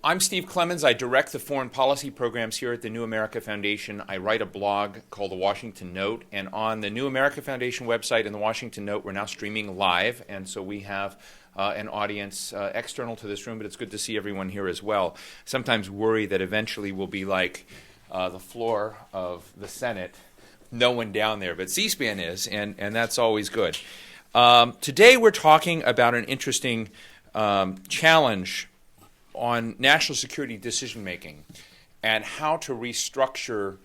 I'm Steve Clemons. I direct the foreign policy programs here at the New America Foundation. I write a blog called The Washington Note, and on the New America Foundation website and The Washington Note, we're now streaming live, and so we have an audience external to this room, but it's good to see everyone here as well. Sometimes worry that eventually we'll be like the floor of the Senate, no one down there, but C-SPAN is, and that's always good. Today we're talking about an interesting challenge on national security decision-making and how to restructure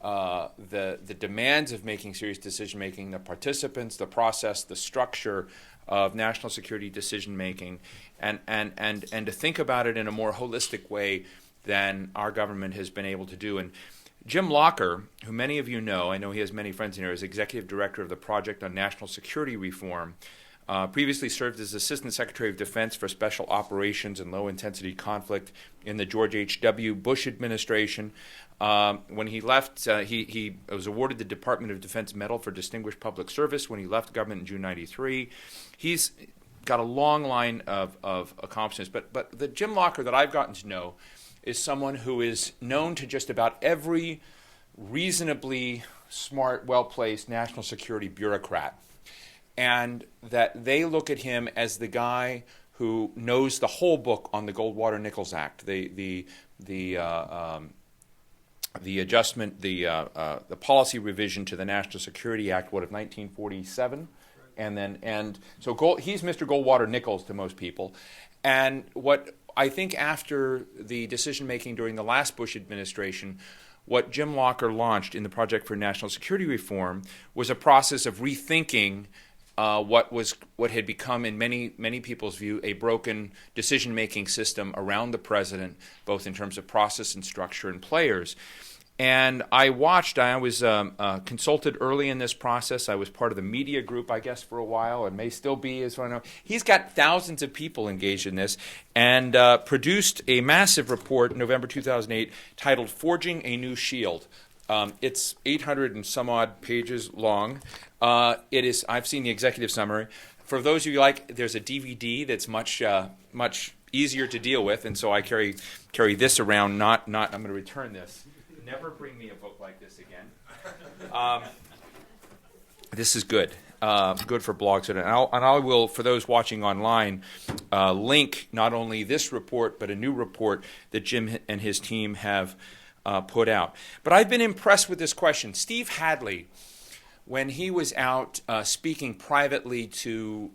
the demands of making serious decision-making, the participants, the process, the structure of national security decision-making, and to think about it in a more holistic way than our government has been able to do. And Jim Locher, who many of you know, I know he has many friends in here, is Executive Director of the Project on National Security Reform. Previously served as Assistant Secretary of Defense for Special Operations and Low-Intensity Conflict in the George H.W. Bush administration. When he left, he was awarded the Department of Defense Medal for Distinguished Public Service when he left government in June '93. He's got a long line of accomplishments, but the Jim Locher that I've gotten to know is someone who is known to just about every reasonably smart, well-placed national security bureaucrat, and that they look at him as the guy who knows the whole book on the Goldwater-Nichols Act, the adjustment, the policy revision to the National Security Act, of 1947, and so he's Mr. Goldwater-Nichols to most people, and what I think after the decision making during the last Bush administration, what Jim Locher launched in the Project for National Security Reform was a process of rethinking what had become, in many people's view, a broken decision-making system around the president, both in terms of process and structure and players. And I was consulted early in this process. I was part of the media group, I guess, for a while, and may still be, as I know. He's got thousands of people engaged in this, and produced a massive report in November 2008 titled "Forging a New Shield." It's 800 and some odd pages long. It is. I've seen the executive summary. For those of you there's a DVD that's much easier to deal with, and so I carry this around. I'm going to return this. Never bring me a book like this again. This is good. Good for blogs, and I will, for those watching online, link not only this report but a new report that Jim and his team have put out. But I've been impressed with this question. Steve Hadley, when he was out speaking privately to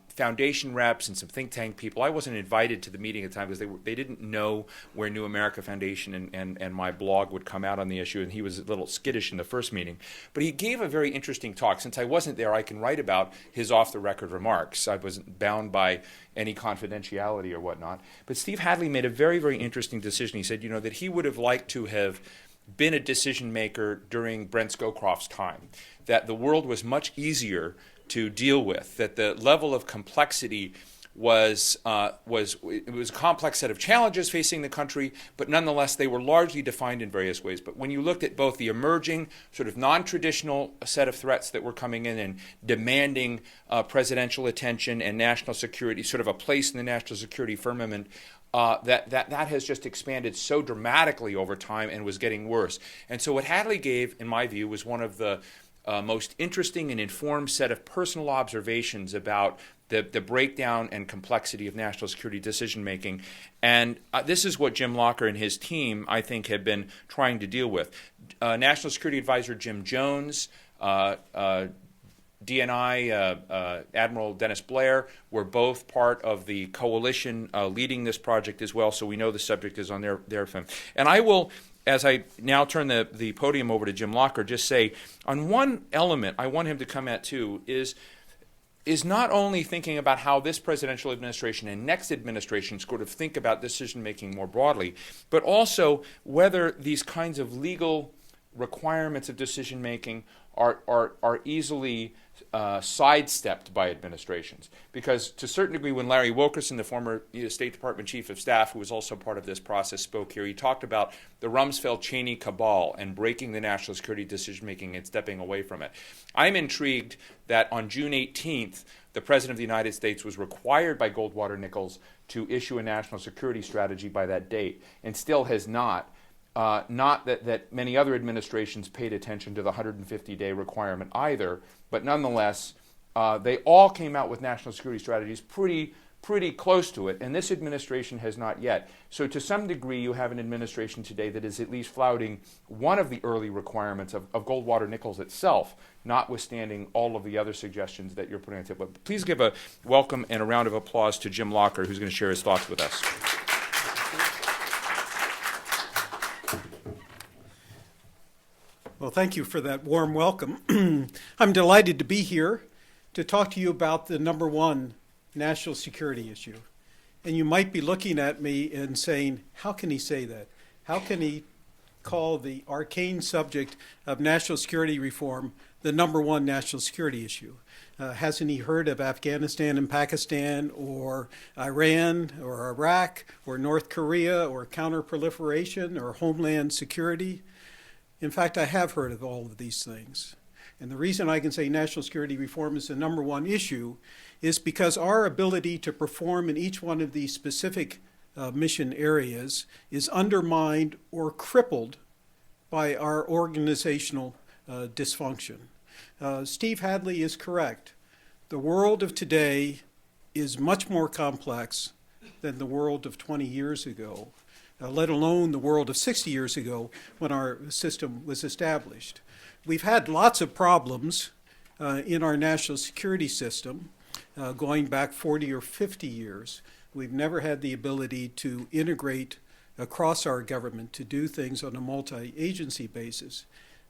foundation reps and some think tank people, I wasn't invited to the meeting at the time because they didn't know where New America Foundation and my blog would come out on the issue, and he was a little skittish in the first meeting. But he gave a very interesting talk. Since I wasn't there, I can write about his off-the-record remarks. I wasn't bound by any confidentiality or whatnot. But Steve Hadley made a very, very interesting decision. He said, that he would have liked to have been a decision maker during Brent Scowcroft's time, that the world was much easier to deal with, that the level of complexity was a complex set of challenges facing the country, but nonetheless they were largely defined in various ways. But when you looked at both the emerging sort of non-traditional set of threats that were coming in and demanding presidential attention and national security, sort of a place in the national security firmament, that has just expanded so dramatically over time and was getting worse. And so what Hadley gave, in my view, was one of the most interesting and informed set of personal observations about the breakdown and complexity of national security decision-making. And this is what Jim Locher and his team, I think, have been trying to deal with. National Security Advisor Jim Jones, DNI Admiral Dennis Blair were both part of the coalition leading this project as well, so we know the subject is on their film. And I will, as I now turn the podium over to Jim Locher, just say, on one element I want him to come at too is not only thinking about how this presidential administration and next administration sort of think about decision-making more broadly, but also whether these kinds of legal requirements of decision-making are easily sidestepped by administrations. Because to a certain degree, when Larry Wilkerson, the former State Department Chief of Staff, who was also part of this process, spoke here, he talked about the Rumsfeld-Cheney cabal and breaking the national security decision-making and stepping away from it. I'm intrigued that on June 18th, the President of the United States was required by Goldwater-Nichols to issue a national security strategy by that date, and still has not. Not that many other administrations paid attention to the 150-day requirement either, but nonetheless, they all came out with national security strategies pretty close to it, and this administration has not yet. So to some degree, you have an administration today that is at least flouting one of the early requirements of Goldwater-Nichols itself, notwithstanding all of the other suggestions that you're putting on the table. But please give a welcome and a round of applause to Jim Locher, who's going to share his thoughts with us. Well, thank you for that warm welcome. I'm delighted to be here to talk to you about the number one national security issue. And you might be looking at me and saying, how can he say that? How can he call the arcane subject of national security reform the number one national security issue? Hasn't he heard of Afghanistan and Pakistan or Iran or Iraq or North Korea or counterproliferation or homeland security? In fact, I have heard of all of these things. And the reason I can say national security reform is the number one issue is because our ability to perform in each one of these specific mission areas is undermined or crippled by our organizational dysfunction. Steve Hadley is correct. The world of today is much more complex than the world of 20 years ago, let alone the world of 60 years ago when our system was established. We've had lots of problems in our national security system going back 40 or 50 years. We've never had the ability to integrate across our government to do things on a multi-agency basis.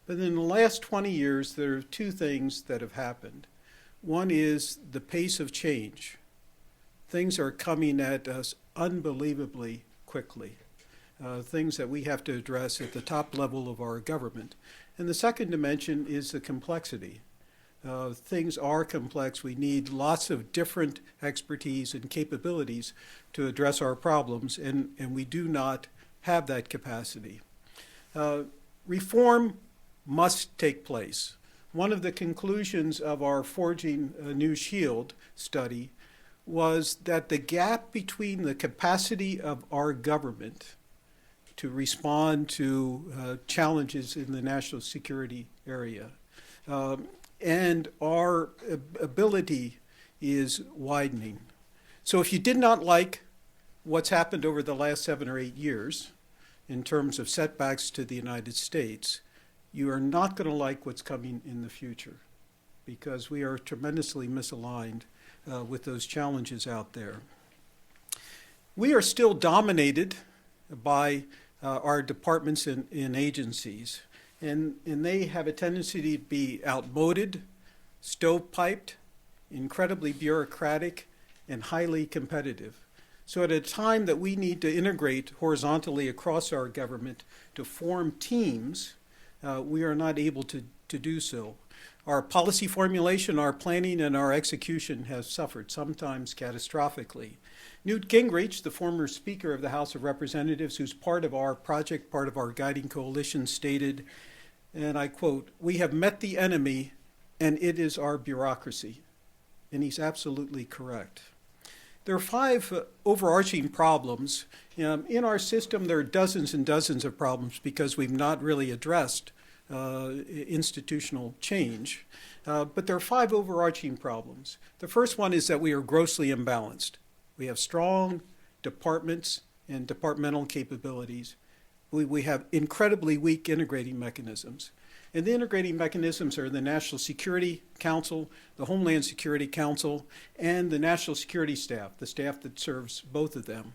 But in the last 20 years, there are two things that have happened. One is the pace of change. Things are coming at us unbelievably quickly. Things that we have to address at the top level of our government. And the second dimension is the complexity. Things are complex. We need lots of different expertise and capabilities to address our problems, and we do not have that capacity. Reform must take place. One of the conclusions of our Forging a New Shield study was that the gap between the capacity of our government to respond to challenges in the national security area and our ability is widening. So if you did not like what's happened over the last 7 or 8 years in terms of setbacks to the United States, you are not going to like what's coming in the future because we are tremendously misaligned with those challenges out there. We are still dominated by our departments and agencies, and they have a tendency to be outmoded, stovepiped, incredibly bureaucratic, and highly competitive. So at a time that we need to integrate horizontally across our government to form teams, we are not able to do so. Our policy formulation, our planning, and our execution have suffered, sometimes catastrophically. Newt Gingrich, the former Speaker of the House of Representatives, who's part of our project, part of our guiding coalition, stated, and I quote, "We have met the enemy, and it is our bureaucracy." And he's absolutely correct. There are 5 overarching problems. In our system, there are dozens and dozens of problems because we've not really addressed institutional change. But there are 5 overarching problems. The first one is that we are grossly imbalanced. We have strong departments and departmental capabilities. We have incredibly weak integrating mechanisms. And the integrating mechanisms are the National Security Council, the Homeland Security Council, and the National Security Staff, the staff that serves both of them.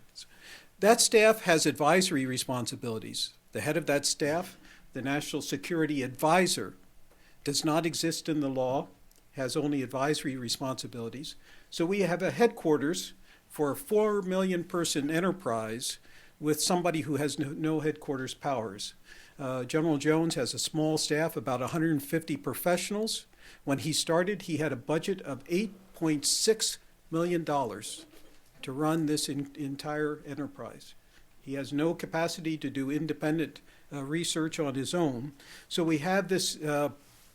That staff has advisory responsibilities. The head of that staff, the National Security Advisor, does not exist in the law, has only advisory responsibilities. So we have a headquarters for a 4 million person enterprise with somebody who has no headquarters powers. General Jones has a small staff, about 150 professionals. When he started, he had a budget of $8.6 million to run this entire enterprise. He has no capacity to do independent research on his own. So we have this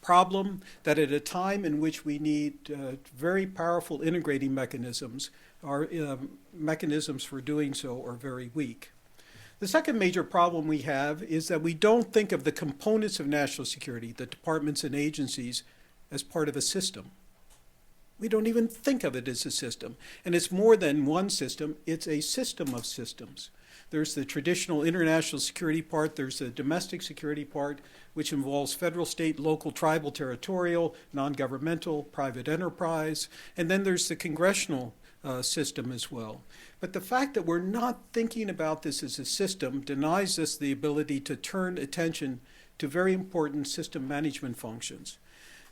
problem that at a time in which we need very powerful integrating mechanisms, our mechanisms for doing so are very weak. The second major problem we have is that we don't think of the components of national security, the departments and agencies, as part of a system. We don't even think of it as a system. And it's more than one system, it's a system of systems. There's the traditional international security part, there's the domestic security part, which involves federal, state, local, tribal, territorial, non-governmental, private enterprise, and then there's the congressional system as well. But the fact that we're not thinking about this as a system denies us the ability to turn attention to very important system management functions.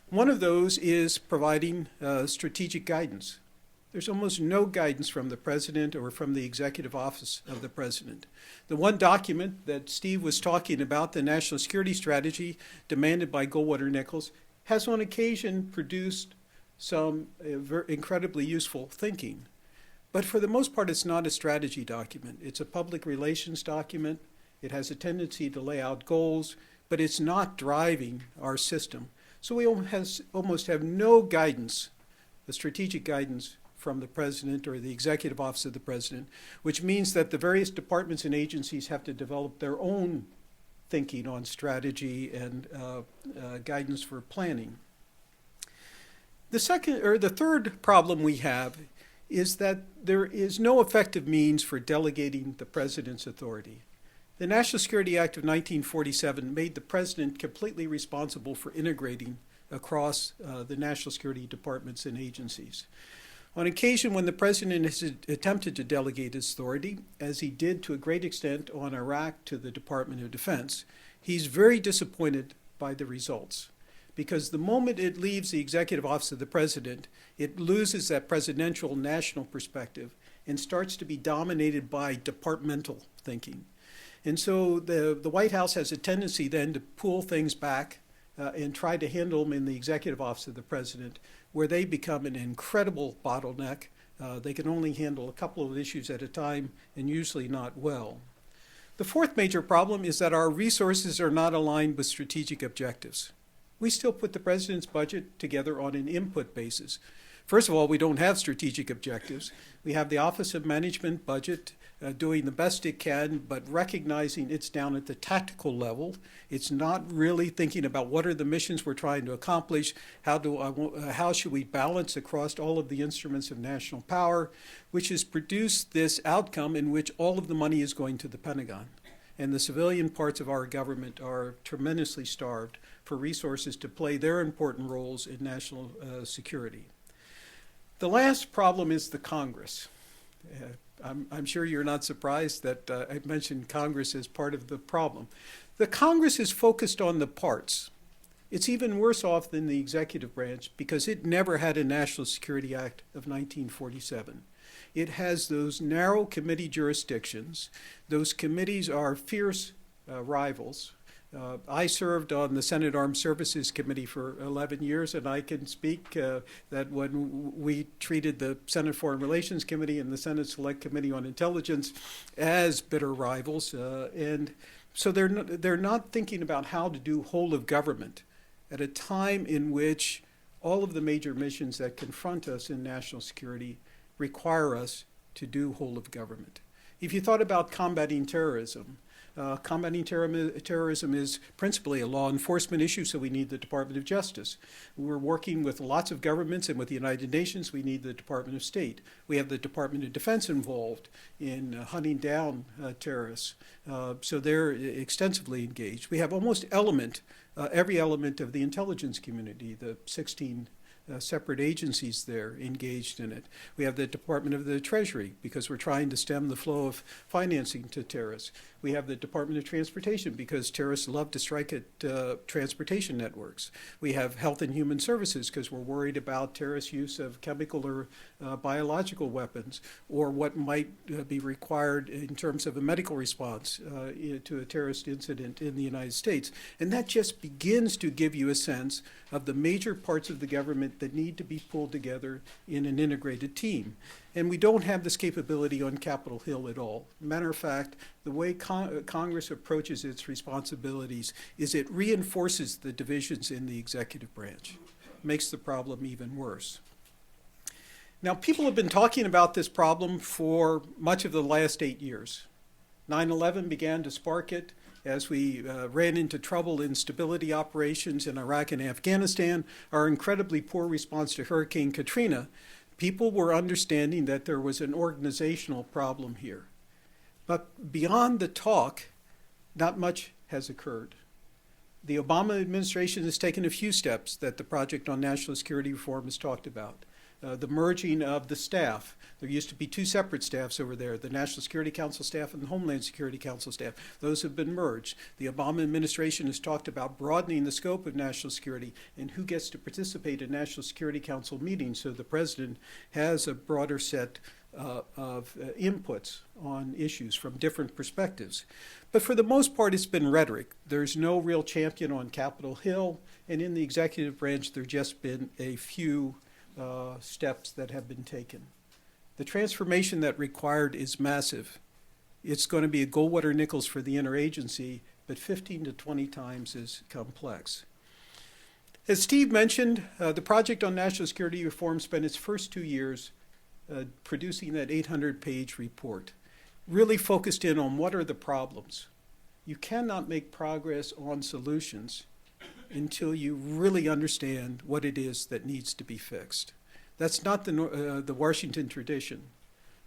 One of those is providing strategic guidance. There's almost no guidance from the president or from the executive office of the president. The one document that Steve was talking about, the National Security Strategy demanded by Goldwater-Nichols, has on occasion produced some incredibly useful thinking. But for the most part, it's not a strategy document. It's a public relations document. It has a tendency to lay out goals, but it's not driving our system. So we almost have no guidance, the strategic guidance from the president or the executive office of the president, which means that the various departments and agencies have to develop their own thinking on strategy and guidance for planning. The third problem we have is that there is no effective means for delegating the president's authority. The National Security Act of 1947 made the president completely responsible for integrating across the national security departments and agencies. On occasion, when the president has attempted to delegate his authority, as he did to a great extent on Iraq to the Department of Defense, he's very disappointed by the results. Because the moment it leaves the executive office of the president, it loses that presidential national perspective and starts to be dominated by departmental thinking. And so the White House has a tendency then to pull things back and try to handle them in the executive office of the president, where they become an incredible bottleneck. They can only handle a couple of issues at a time and usually not well. The fourth major problem is that our resources are not aligned with strategic objectives. We still put the president's budget together on an input basis. First of all, we don't have strategic objectives. We have the Office of Management budget doing the best it can, but recognizing it's down at the tactical level. It's not really thinking about what are the missions we're trying to accomplish, how should we balance across all of the instruments of national power, which has produced this outcome in which all of the money is going to the Pentagon. And the civilian parts of our government are tremendously starved for resources to play their important roles in national security. The last problem is the Congress. I'm sure you're not surprised that I mentioned Congress as part of the problem. The Congress is focused on the parts. It's even worse off than the executive branch because it never had a National Security Act of 1947. It has those narrow committee jurisdictions. Those committees are fierce rivals. I served on the Senate Armed Services Committee for 11 years, and I can speak that when we treated the Senate Foreign Relations Committee and the Senate Select Committee on Intelligence as bitter rivals, and so they're not thinking about how to do whole of government at a time in which all of the major missions that confront us in national security require us to do whole of government. If you thought about combating terrorism, combating terrorism is principally a law enforcement issue, so we need the Department of Justice. We're working with lots of governments, and with the United Nations, we need the Department of State. We have the Department of Defense involved in hunting down terrorists, so they're extensively engaged. We have almost every element of the intelligence community, the 16 separate agencies there engaged in it. We have the Department of the Treasury because we're trying to stem the flow of financing to terrorists. We have the Department of Transportation because terrorists love to strike at transportation networks. We have Health and Human Services because we're worried about terrorist use of chemical or biological weapons, or what might be required in terms of a medical response to a terrorist incident in the United States. And that just begins to give you a sense of the major parts of the government that need to be pulled together in an integrated team. And we don't have this capability on Capitol Hill at all. Matter of fact, the way Congress approaches its responsibilities is it reinforces the divisions in the executive branch, makes the problem even worse. Now, people have been talking about this problem for much of the last 8 years. 9/11 began to spark it as we ran into trouble in stability operations in Iraq and Afghanistan. Our incredibly poor response to Hurricane Katrina, people were understanding that there was an organizational problem here. But beyond the talk, not much has occurred. The Obama administration has taken a few steps that the Project on National Security Reform has talked about. The merging of the staff. There used to be two separate staffs over there, the National Security Council staff and the Homeland Security Council staff. Those have been merged. The Obama administration has talked about broadening the scope of national security and who gets to participate in National Security Council meetings, so the president has a broader set of inputs on issues from different perspectives. But for the most part, it's been rhetoric. There's no real champion on Capitol Hill, and in the executive branch, there have just been a few steps that have been taken. The transformation that required is massive. It's going to be a Goldwater-Nichols for the interagency, but 15 to 20 times as complex. As Steve mentioned, the Project on National Security Reform spent its first 2 years producing that 800-page report, really focused in on what are the problems. You cannot make progress on solutions until you really understand what it is that needs to be fixed. That's not the Washington tradition.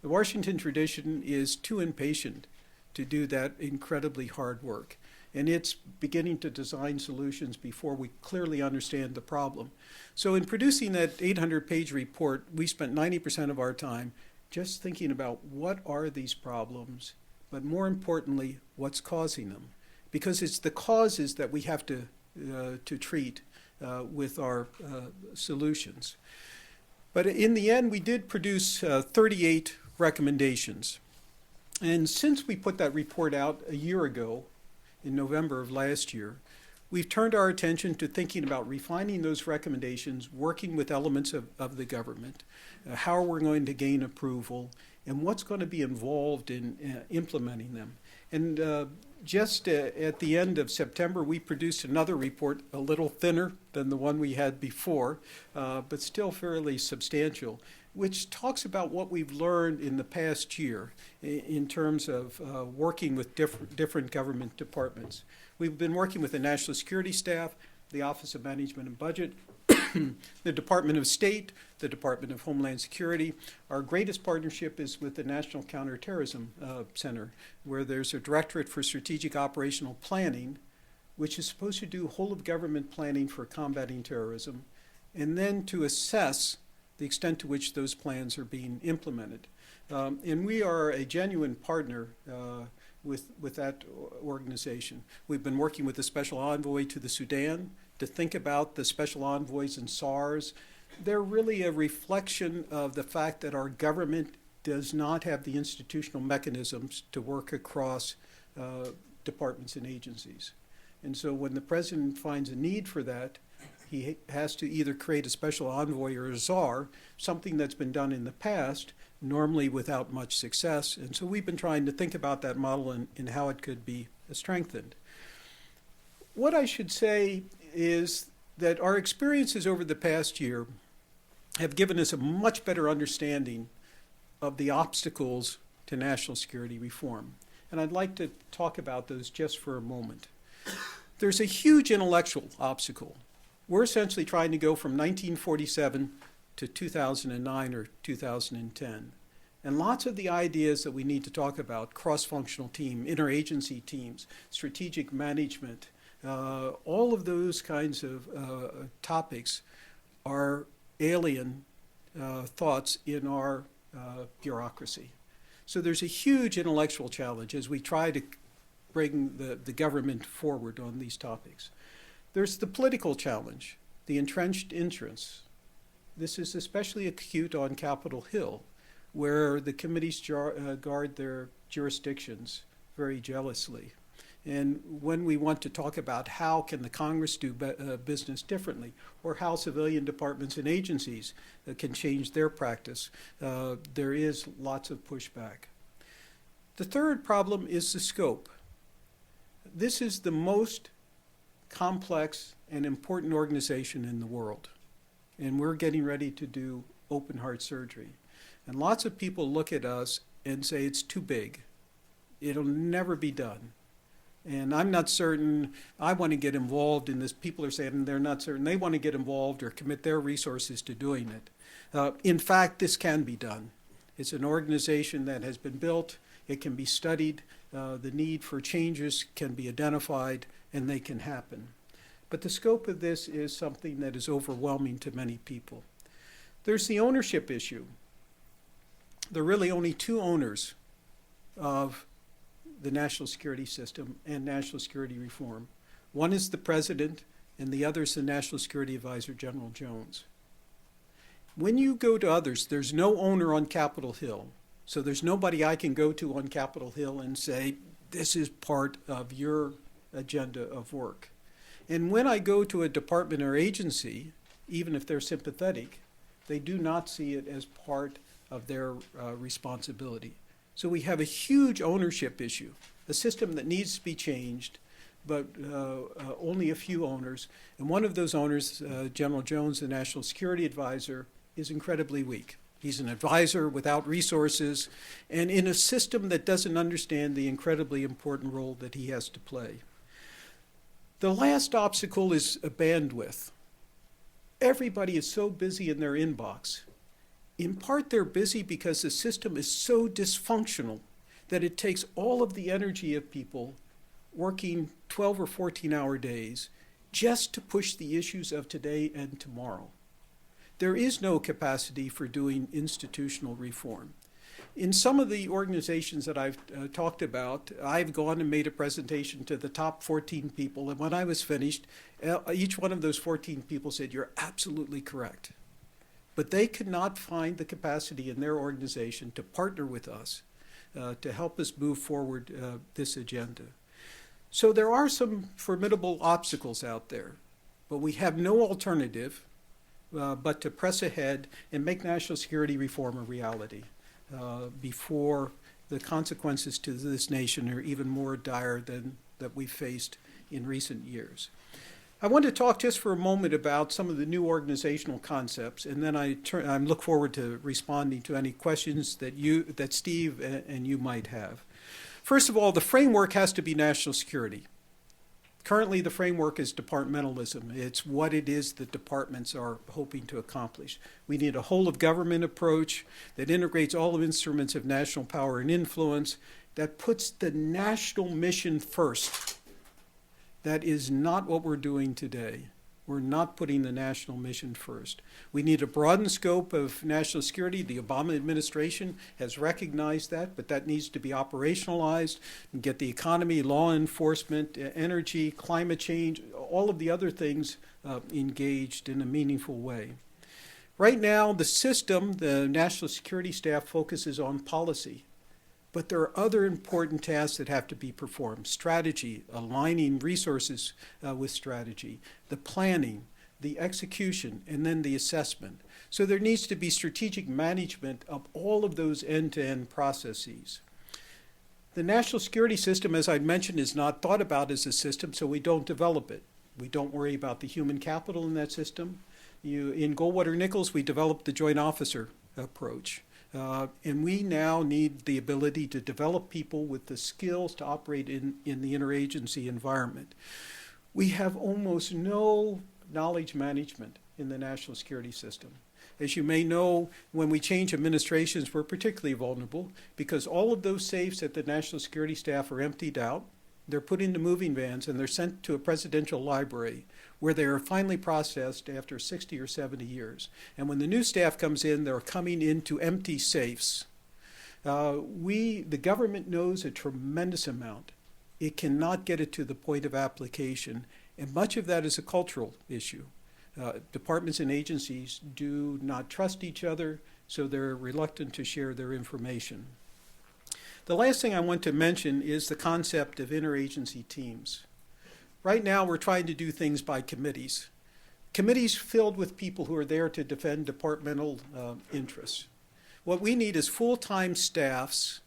The Washington tradition is too impatient to do that incredibly hard work. And it's beginning to design solutions before we clearly understand the problem. So in producing that 800-page report, we spent 90% of our time just thinking about what are these problems, but more importantly, what's causing them. Because it's the causes that we have to treat with our solutions. But in the end, we did produce 38 recommendations. And since we put that report out a year ago, in November of last year, we've turned our attention to thinking about refining those recommendations, working with elements of the government, how we're going to gain approval, and what's going to be involved in implementing them. And just at the end of September, we produced another report, a little thinner than the one we had before, but still fairly substantial, which talks about what we've learned in the past year in terms of working with different government departments. We've been working with the National Security Staff, the Office of Management and Budget, the Department of State, the Department of Homeland Security. Our greatest partnership is with the National Counterterrorism Center, where there's a Directorate for Strategic Operational Planning, which is supposed to do whole-of-government planning for combating terrorism, and then to assess the extent to which those plans are being implemented. And we are a genuine partner with that organization. We've been working with the Special Envoy to the Sudan to think about the special envoys in SARS. They're really a reflection of the fact that our government does not have the institutional mechanisms to work across departments and agencies. And so when the president finds a need for that, he has to either create a special envoy or a czar, something that's been done in the past, normally without much success. And so we've been trying to think about that model and how it could be strengthened. What I should say is that our experiences over the past year have given us a much better understanding of the obstacles to national security reform. And I'd like to talk about those just for a moment. There's a huge intellectual obstacle. We're essentially trying to go from 1947 to 2009 or 2010. And lots of the ideas that we need to talk about, cross-functional team, interagency teams, strategic management, all of those kinds of topics are alien thoughts in our bureaucracy. So there's a huge intellectual challenge as we try to bring the government forward on these topics. There's the political challenge, the entrenched interests. This is especially acute on Capitol Hill, where the committees guard their jurisdictions very jealously. And when we want to talk about how can the Congress do business differently, or how civilian departments and agencies can change their practice, there is lots of pushback. The third problem is the scope. This is the most complex and important organization in the world. And we're getting ready to do open heart surgery. And lots of people look at us and say it's too big. It'll never be done. And I'm not certain I want to get involved in this. People are saying they're not certain they want to get involved or commit their resources to doing it. In fact, this can be done. It's an organization that has been built. It can be studied. The need for changes can be identified, and they can happen. But the scope of this is something that is overwhelming to many people. There's the ownership issue. There are really only two owners of the national security system and national security reform. One is the president, and the other is the National Security Advisor, General Jones. When you go to others, there's no owner on Capitol Hill. So there's nobody I can go to on Capitol Hill and say, this is part of your agenda of work. And when I go to a department or agency, even if they're sympathetic, they do not see it as part of their responsibility. So we have a huge ownership issue, a system that needs to be changed, but only a few owners. And one of those owners, General Jones, the National Security Advisor, is incredibly weak. He's an advisor without resources and in a system that doesn't understand the incredibly important role that he has to play. The last obstacle is bandwidth. Everybody is so busy in their inbox. In part, they're busy because the system is so dysfunctional that it takes all of the energy of people working 12 or 14-hour days just to push the issues of today and tomorrow. There is no capacity for doing institutional reform. In some of the organizations that I've talked about, I've gone and made a presentation to the top 14 people, and when I was finished, each one of those 14 people said, "You're absolutely correct." But they could not find the capacity in their organization to partner with us to help us move forward this agenda. So there are some formidable obstacles out there, but we have no alternative but to press ahead and make national security reform a reality before the consequences to this nation are even more dire than that we've faced in recent years. I want to talk just for a moment about some of the new organizational concepts, and then I look forward to responding to any questions that Steve and you might have. First of all, the framework has to be national security. Currently, the framework is departmentalism. It's what it is that departments are hoping to accomplish. We need a whole-of-government approach that integrates all of instruments of national power and influence, that puts the national mission first. That is not what we're doing today. We're not putting the national mission first. We need a broadened scope of national security. The Obama administration has recognized that, but that needs to be operationalized and get the economy, law enforcement, energy, climate change, all of the other things engaged in a meaningful way. Right now, the system, the national security staff focuses on policy. But there are other important tasks that have to be performed. Strategy, aligning resources with strategy, the planning, the execution, and then the assessment. So there needs to be strategic management of all of those end-to-end processes. The national security system, as I mentioned, is not thought about as a system, so we don't develop it. We don't worry about the human capital in that system. In Goldwater-Nichols, we developed the joint officer approach. And we now need the ability to develop people with the skills to operate in the interagency environment. We have almost no knowledge management in the national security system. As you may know, when we change administrations, we're particularly vulnerable because all of those safes at the national security staff are emptied out. They're put into moving vans and they're sent to a presidential library where they are finally processed after 60 or 70 years. And when the new staff comes in, they're coming into empty safes. The government knows a tremendous amount. It cannot get it to the point of application, and much of that is a cultural issue. Departments and agencies do not trust each other, so they're reluctant to share their information. The last thing I want to mention is the concept of interagency teams. Right now, we're trying to do things by committees. Committees filled with people who are there to defend departmental interests. What we need is full-time staffs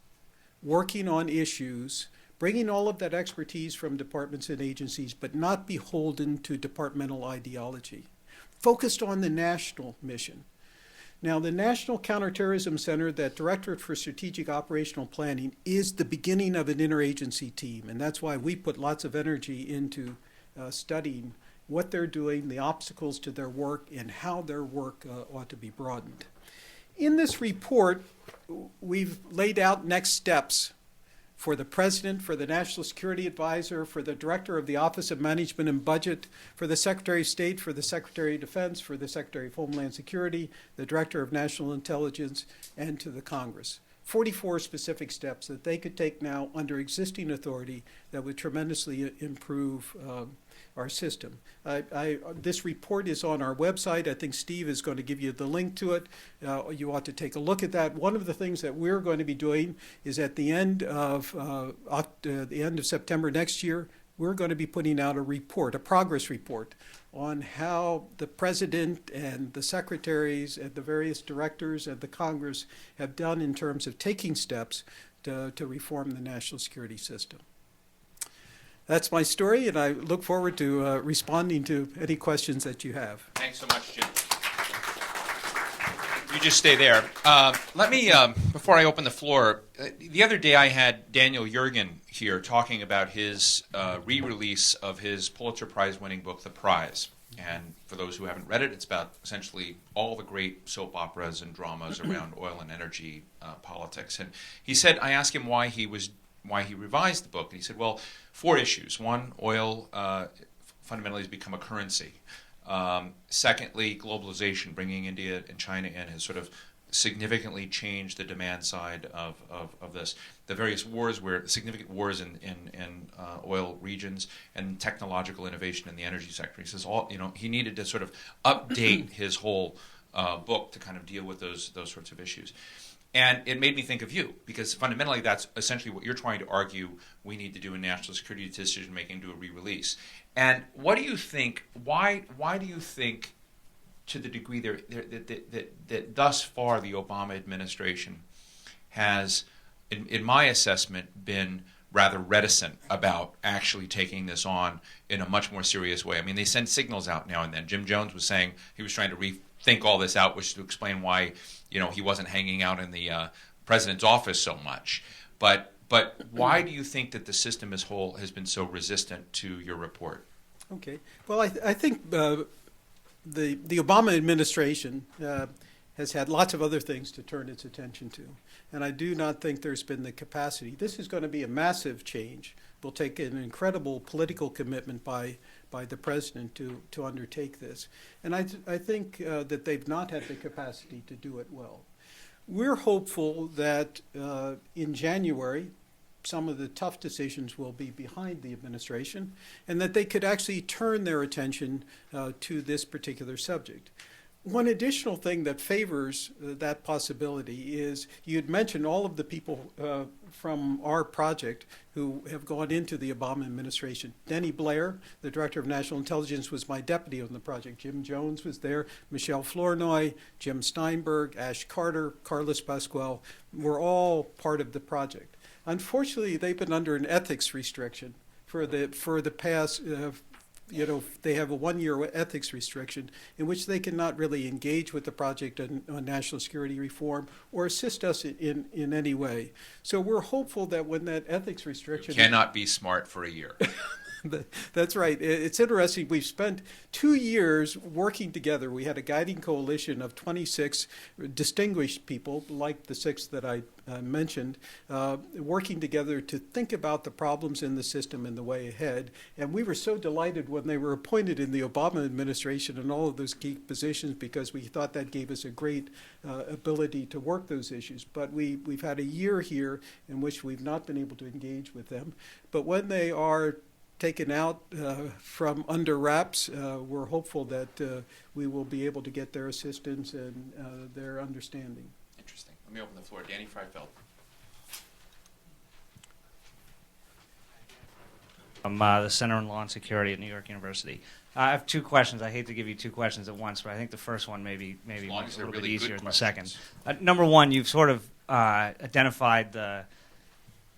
working on issues, bringing all of that expertise from departments and agencies, but not beholden to departmental ideology, focused on the national mission. Now, the National Counterterrorism Center, that Directorate for Strategic Operational Planning, is the beginning of an interagency team, and that's why we put lots of energy into studying what they're doing, the obstacles to their work, and how their work ought to be broadened. In this report, we've laid out next steps for the President, for the National Security Advisor, for the Director of the Office of Management and Budget, for the Secretary of State, for the Secretary of Defense, for the Secretary of Homeland Security, the Director of National Intelligence, and to the Congress. 44 specific steps that they could take now under existing authority that would tremendously improve our system. This report is on our website. I think Steve is going to give you the link to it. You ought to take a look at that. One of the things that we're going to be doing is at the end of September next year, we're going to be putting out a report, a progress report, on how the President and the secretaries and the various directors and the Congress have done in terms of taking steps to reform the national security system. That's my story, and I look forward to responding to any questions that you have. Thanks so much, Jim. You just stay there. Let me, before I open the floor, the other day I had Daniel Yergin here talking about his re-release of his Pulitzer Prize-winning book, The Prize. And for those who haven't read it, it's about essentially all the great soap operas and dramas around oil and energy politics. And he said, I asked him why he revised the book, and he said, well, 4 issues. One, oil fundamentally has become a currency. Secondly, globalization, bringing India and China in, has sort of significantly changed the demand side of this. The various wars, significant wars in oil regions, and technological innovation in the energy sector. He says he needed to sort of update his whole book to kind of deal with those sorts of issues. And it made me think of you, because fundamentally that's essentially what you're trying to argue we need to do in national security decision-making, to a re-release. And what do you think, why do you think, to the degree that thus far the Obama administration has, in my assessment, been rather reticent about actually taking this on in a much more serious way? I mean, they send signals out now and then. Jim Jones was saying he was trying to rethink all this out, which to explain why he wasn't hanging out in the president's office so much. But why do you think that the system as whole has been so resistant to your report? Okay. Well, I think the Obama administration has had lots of other things to turn its attention to. And I do not think there's been the capacity. This is going to be a massive change. It will take an incredible political commitment by the president to undertake this. And I think that they've not had the capacity to do it well. We're hopeful that in January, some of the tough decisions will be behind the administration, and that they could actually turn their attention to this particular subject. One additional thing that favors that possibility is, you had mentioned all of the people from our project who have gone into the Obama administration. Denny Blair, the Director of National Intelligence, was my deputy on the project. Jim Jones was there. Michelle Flournoy, Jim Steinberg, Ash Carter, Carlos Pascual were all part of the project. Unfortunately, they've been under an ethics restriction for the past. They have a 1-year ethics restriction in which they cannot really engage with the project on national security reform or assist us in any way. So we're hopeful that when that ethics restriction... You cannot be smart for a year. That's right. It's interesting. We've spent 2 years working together. We had a guiding coalition of 26 distinguished people, like the 6 that I mentioned, working together to think about the problems in the system and the way ahead. And we were so delighted when they were appointed in the Obama administration in all of those key positions, because we thought that gave us a great ability to work those issues. But we've had a year here in which we've not been able to engage with them. But when they are taken out from under wraps, we're hopeful that we will be able to get their assistance and their understanding. Interesting. Let me open the floor. Danny Freifeld. From the Center on Law and Security at New York University. I have 2 questions. I hate to give you 2 questions at once, but I think the first one maybe a little bit easier than the second. Number one, you've sort of identified the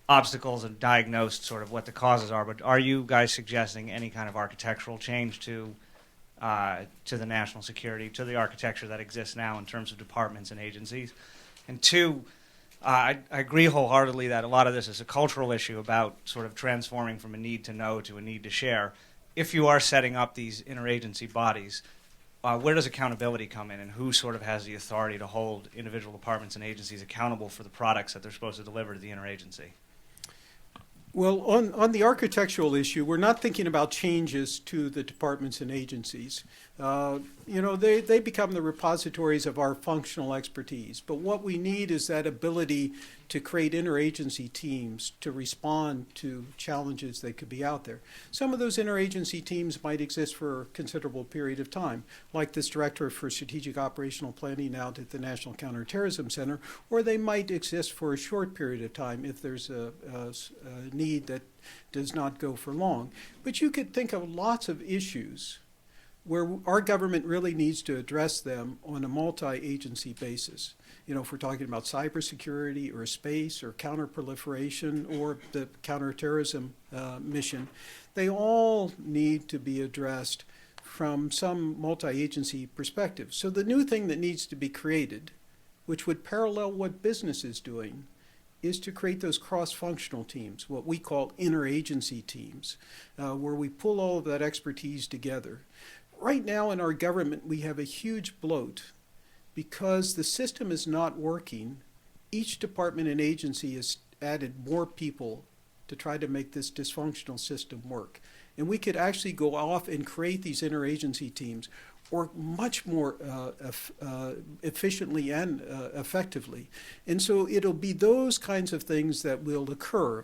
obstacles and diagnosed sort of what the causes are, but are you guys suggesting any kind of architectural change to to the national security, to the architecture that exists now in terms of departments and agencies? And two, I agree wholeheartedly that a lot of this is a cultural issue about sort of transforming from a need to know to a need to share. If you are setting up these interagency bodies, where does accountability come in, and who sort of has the authority to hold individual departments and agencies accountable for the products that they're supposed to deliver to the interagency? Well, on the architectural issue, we're not thinking about changes to the departments and agencies. They become the repositories of our functional expertise. But what we need is that ability to create interagency teams to respond to challenges that could be out there. Some of those interagency teams might exist for a considerable period of time, like this Director for Strategic Operational Planning out at the National Counterterrorism Center, or they might exist for a short period of time if there's a need that does not go for long. But you could think of lots of issues where our government really needs to address them on a multi-agency basis. If we're talking about cybersecurity or space or counterproliferation or the counterterrorism mission, they all need to be addressed from some multi-agency perspective. So the new thing that needs to be created, which would parallel what business is doing, is to create those cross-functional teams, what we call interagency teams, where we pull all of that expertise together. Right now in our government, we have a huge bloat because the system is not working. Each department and agency has added more people to try to make this dysfunctional system work. And we could actually go off and create these interagency teams or much more efficiently and effectively. And so it'll be those kinds of things that will occur.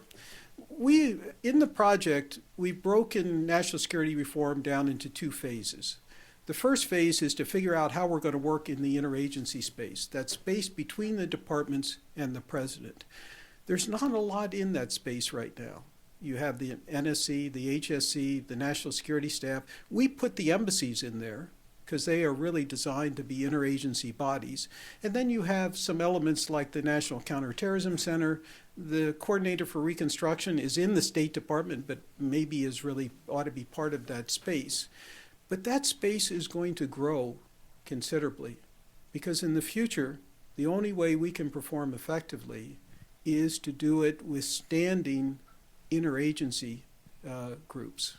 In the project, we've broken national security reform down into two phases. The first phase is to figure out how we're going to work in the interagency space, that space between the departments and the president. There's not a lot in that space right now. You have the NSC, the HSC, the National Security Staff. We put the embassies in there because they are really designed to be interagency bodies. And then you have some elements like the National Counterterrorism Center. The Coordinator for Reconstruction is in the State Department, but maybe ought to be part of that space. But that space is going to grow considerably because in the future, the only way we can perform effectively is to do it with standing interagency groups.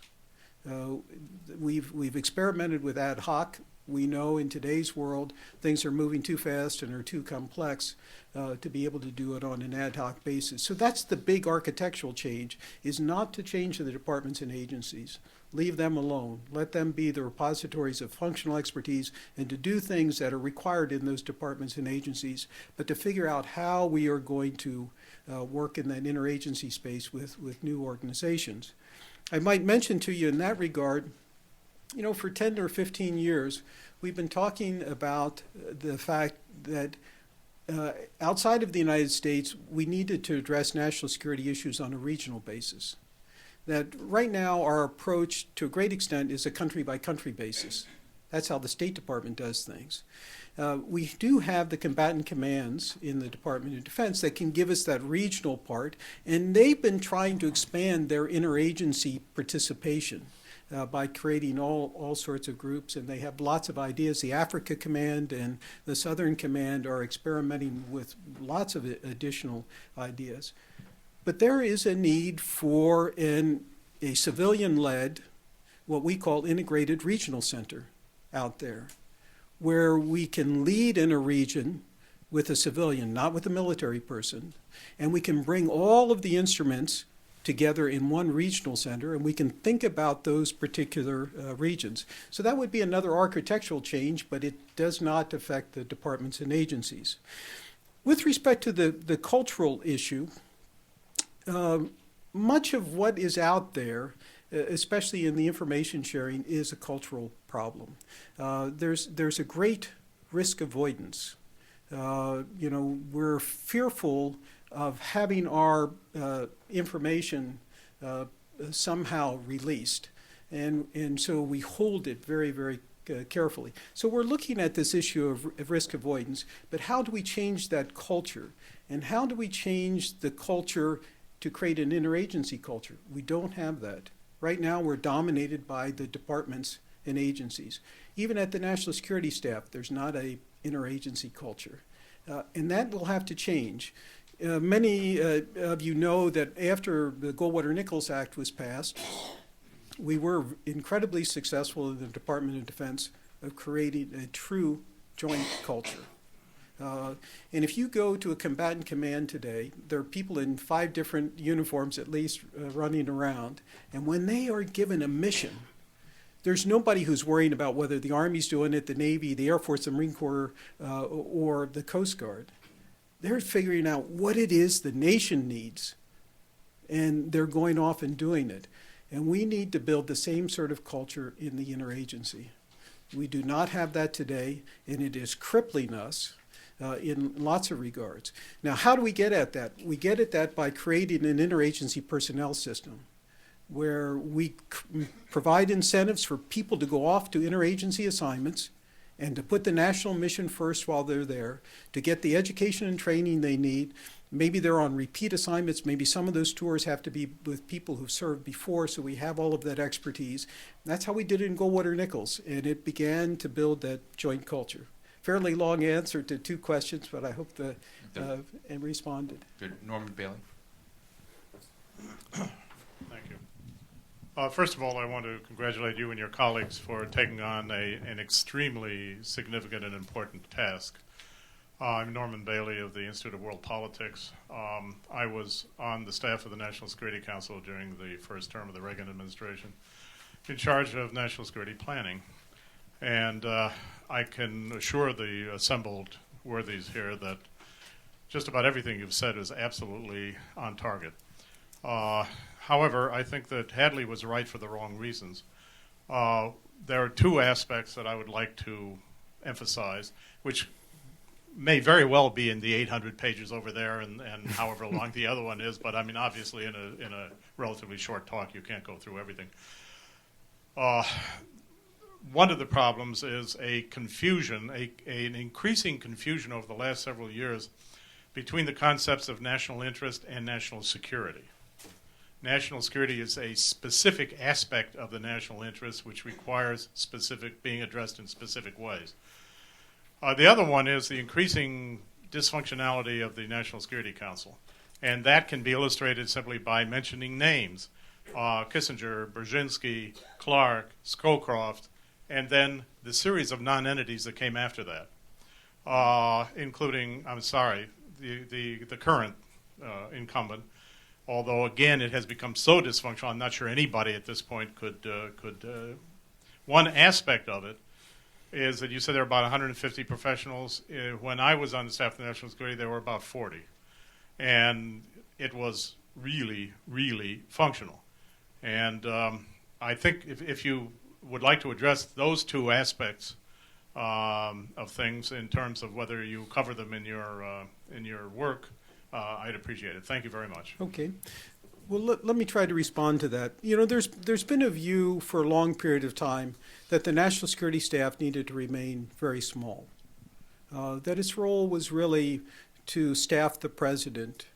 We've experimented with ad hoc. We know in today's world things are moving too fast and are too complex to be able to do it on an ad hoc basis. So that's the big architectural change, is not to change the departments and agencies. Leave them alone. Let them be the repositories of functional expertise and to do things that are required in those departments and agencies, but to figure out how we are going to work in that interagency space with new organizations. I might mention to you in that regard, for 10 or 15 years, we've been talking about the fact that outside of the United States, we needed to address national security issues on a regional basis. That right now our approach to a great extent is a country-by-country basis. That's how the State Department does things. We do have the combatant commands in the Department of Defense that can give us that regional part, and they've been trying to expand their interagency participation by creating all sorts of groups, and they have lots of ideas. The Africa Command and the Southern Command are experimenting with lots of additional ideas. But there is a need for a civilian-led, what we call integrated regional center out there, where we can lead in a region with a civilian, not with a military person, and we can bring all of the instruments together in one regional center, and we can think about those particular regions. So that would be another architectural change, but it does not affect the departments and agencies. With respect to the cultural issue, much of what is out there, especially in the information sharing, is a cultural problem. There's a great risk avoidance. We're fearful of having our information somehow released, and so we hold it very, very carefully. So we're looking at this issue of risk avoidance, but how do we change that culture? And how do we change the culture to create an interagency culture? We don't have that. Right now we're dominated by the departments and agencies. Even at the national security staff, there's not a interagency culture. And that will have to change. Many of you know that after the Goldwater-Nichols Act was passed, we were incredibly successful in the Department of Defense of creating a true joint culture. And if you go to a combatant command today, there are people in 5 different uniforms at least running around. And when they are given a mission, there's nobody who's worrying about whether the Army's doing it, the Navy, the Air Force, the Marine Corps, or the Coast Guard. They're figuring out what it is the nation needs, and they're going off and doing it. And we need to build the same sort of culture in the interagency. We do not have that today, and it is crippling us in lots of regards. Now, how do we get at that? We get at that by creating an interagency personnel system where we provide incentives for people to go off to interagency assignments and to put the national mission first while they're there, to get the education and training they need. Maybe they're on repeat assignments. Maybe some of those tours have to be with people who've served before, so we have all of that expertise. That's how we did it in Goldwater-Nichols, and it began to build that joint culture. Fairly long answer to 2 questions, but I hope that and responded. Good. Norman Bailey. Thank you. First of all, I want to congratulate you and your colleagues for taking on an extremely significant and important task. I'm Norman Bailey of the Institute of World Politics. I was on the staff of the National Security Council during the first term of the Reagan administration, in charge of national security planning. And I can assure the assembled worthies here that just about everything you've said is absolutely on target. However, I think that Hadley was right for the wrong reasons. There are 2 aspects that I would like to emphasize, which may very well be in the 800 pages over there and however long the other one is, but I mean, obviously in a relatively short talk, you can't go through everything. One of the problems is a confusion, an increasing confusion over the last several years between the concepts of national interest and national security. National security is a specific aspect of the national interest which requires being addressed in specific ways. The other one is the increasing dysfunctionality of the National Security Council. And that can be illustrated simply by mentioning names. Kissinger, Brzezinski, Clark, Scowcroft, and then the series of non-entities that came after that, including, the current incumbent. Although, again, it has become so dysfunctional, I'm not sure anybody at this point could. One aspect of it is that you said there are about 150 professionals. When I was on the staff of the National Security, there were about 40. And it was really, really functional. And I think if you would like to address those 2 aspects of things in terms of whether you cover them in your work, I'd appreciate it. Thank you very much. Okay. Well, let me try to respond to that. You know, there's been a view for a long period of time that the national security staff needed to remain very small, that its role was really to staff the president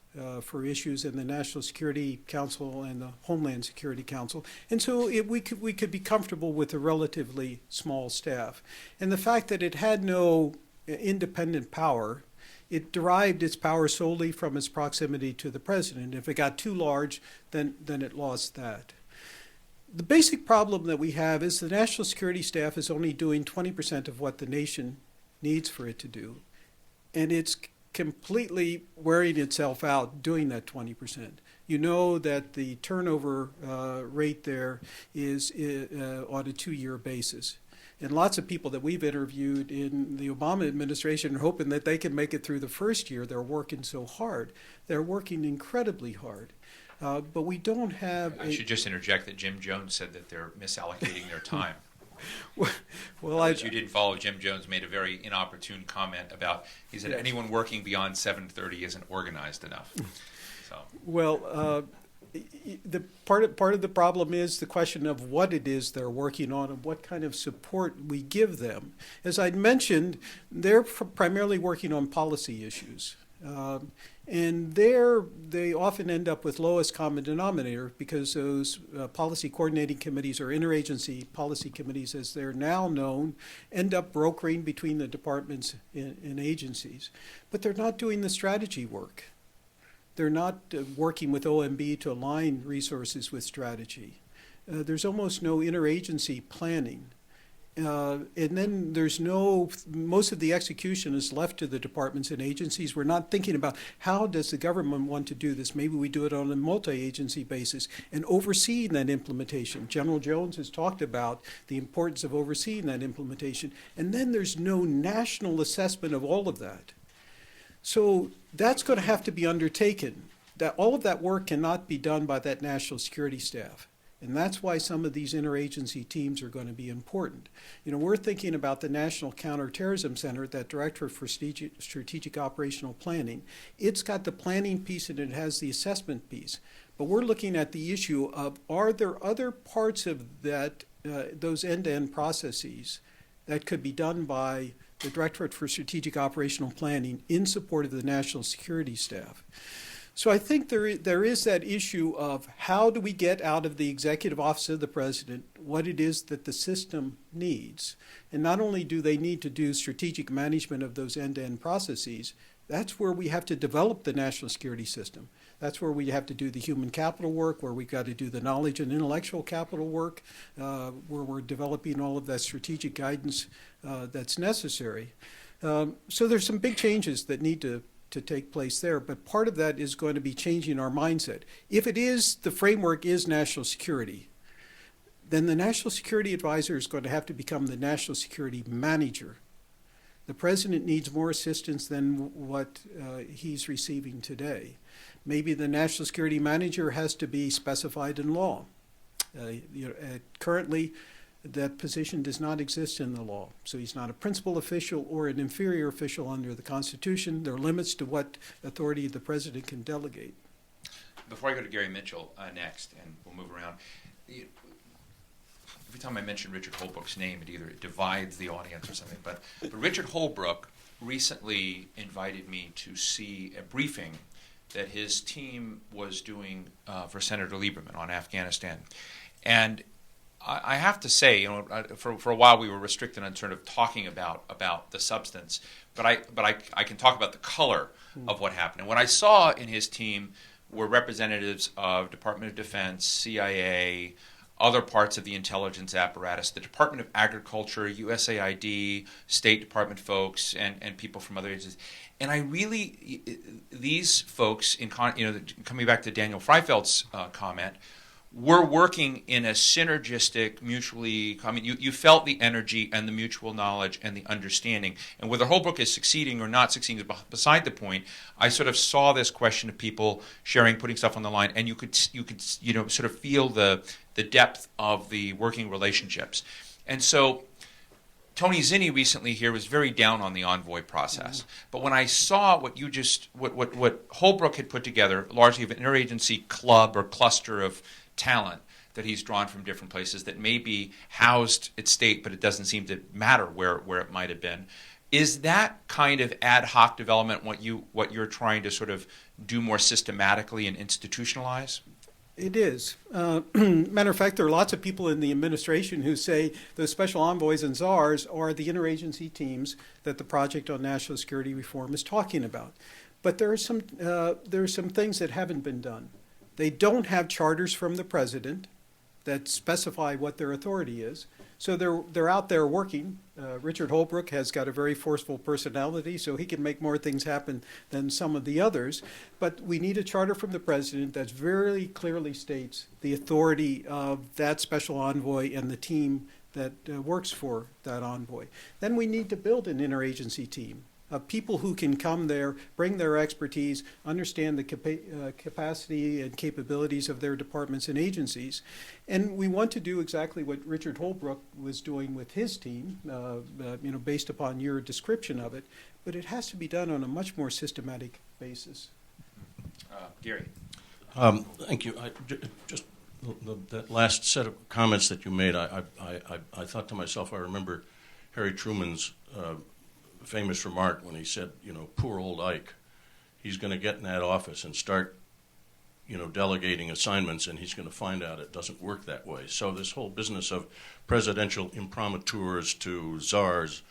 for issues in the National Security Council and the Homeland Security Council. And so we could be comfortable with a relatively small staff. And the fact that it had no independent power, it derived its power solely from its proximity to the president. If it got too large, then it lost that. The basic problem that we have is the national security staff is only doing 20% of what the nation needs for it to do. And it's completely wearing itself out doing that 20%. You know that the turnover rate there is on a 2-year basis. And lots of people that we've interviewed in the Obama administration are hoping that they can make it through the first year. They're working so hard. They're working incredibly hard. But we don't have... I should just interject that Jim Jones said that they're misallocating their time. Well, you didn't follow, Jim Jones made a very inopportune comment about, he said, anyone working beyond 7:30 isn't organized enough. So. Well, the part of the problem is the question of what it is they're working on and what kind of support we give them. As I'd mentioned, they're primarily working on policy issues. And there, they often end up with lowest common denominator because those policy coordinating committees or interagency policy committees, as they're now known, end up brokering between the departments and agencies. But they're not doing the strategy work. They're not working with OMB to align resources with strategy. There's almost no interagency planning. And then most of the execution is left to the departments and agencies. We're not thinking about how does the government want to do this. Maybe we do it on a multi-agency basis and overseeing that implementation. General Jones has talked about the importance of overseeing that implementation. And then there's no national assessment of all of that. So that's going to have to be undertaken. That all of that work cannot be done by that national security staff. And that's why some of these interagency teams are going to be important. We're thinking about the National Counterterrorism Center, that Directorate for Strategic Operational Planning. It's got the planning piece and it has the assessment piece. But we're looking at the issue of, are there other parts of that, those end-to-end processes that could be done by the Directorate for Strategic Operational Planning in support of the national security staff? So I think there is that issue of how do we get out of the executive office of the president what it is that the system needs. And not only do they need to do strategic management of those end-to-end processes, that's where we have to develop the national security system. That's where we have to do the human capital work, where we've got to do the knowledge and intellectual capital work, where we're developing all of that strategic guidance that's necessary. So there's some big changes that need to take place there, but part of that is going to be changing our mindset. If the framework is national security, then the National Security Advisor is going to have to become the National Security Manager. The President needs more assistance than what he's receiving today. Maybe the National Security Manager has to be specified in law. Currently, that position does not exist in the law. So he's not a principal official or an inferior official under the Constitution. There are limits to what authority the President can delegate. Before I go to Gary Mitchell next, and we'll move around, every time I mention Richard Holbrook's name, it divides the audience or something. But Richard Holbrooke recently invited me to see a briefing that his team was doing for Senator Lieberman on Afghanistan. And I have to say, for a while we were restricted on sort of talking about the substance, but I can talk about the color of what happened. And what I saw in his team were representatives of Department of Defense, CIA, other parts of the intelligence apparatus, the Department of Agriculture, USAID, State Department folks, and people from other agencies. And I really, these folks, coming back to Daniel Freifeld's comment, we're working in a synergistic, you felt the energy and the mutual knowledge and the understanding. And whether Holbrooke is succeeding or not succeeding is beside the point. I sort of saw this question of people sharing, putting stuff on the line, and you could sort of feel the depth of the working relationships. And so Tony Zinni recently here was very down on the envoy process. But when I saw what Holbrooke had put together, largely of an interagency club or cluster of talent that he's drawn from different places that may be housed at state, but it doesn't seem to matter where it might have been. Is that kind of ad hoc development what you're trying to sort of do more systematically and institutionalize? It is. Matter of fact, there are lots of people in the administration who say those special envoys and czars are the interagency teams that the Project on National Security Reform is talking about. But there are some things that haven't been done. They don't have charters from the president that specify what their authority is. So they're out there working. Richard Holbrooke has got a very forceful personality, so he can make more things happen than some of the others. But we need a charter from the president that very clearly states the authority of that special envoy and the team that works for that envoy. Then we need to build an interagency team of people who can come there, bring their expertise, understand the capacity and capabilities of their departments and agencies. And we want to do exactly what Richard Holbrooke was doing with his team, based upon your description of it, but it has to be done on a much more systematic basis. Gary. Thank you. That last set of comments that you made, I thought to myself, I remember Harry Truman's famous remark when he said, poor old Ike. he's going to get in that office and start, delegating assignments, and he's going to find out it doesn't work that way. So this whole business of presidential imprimaturs to czars,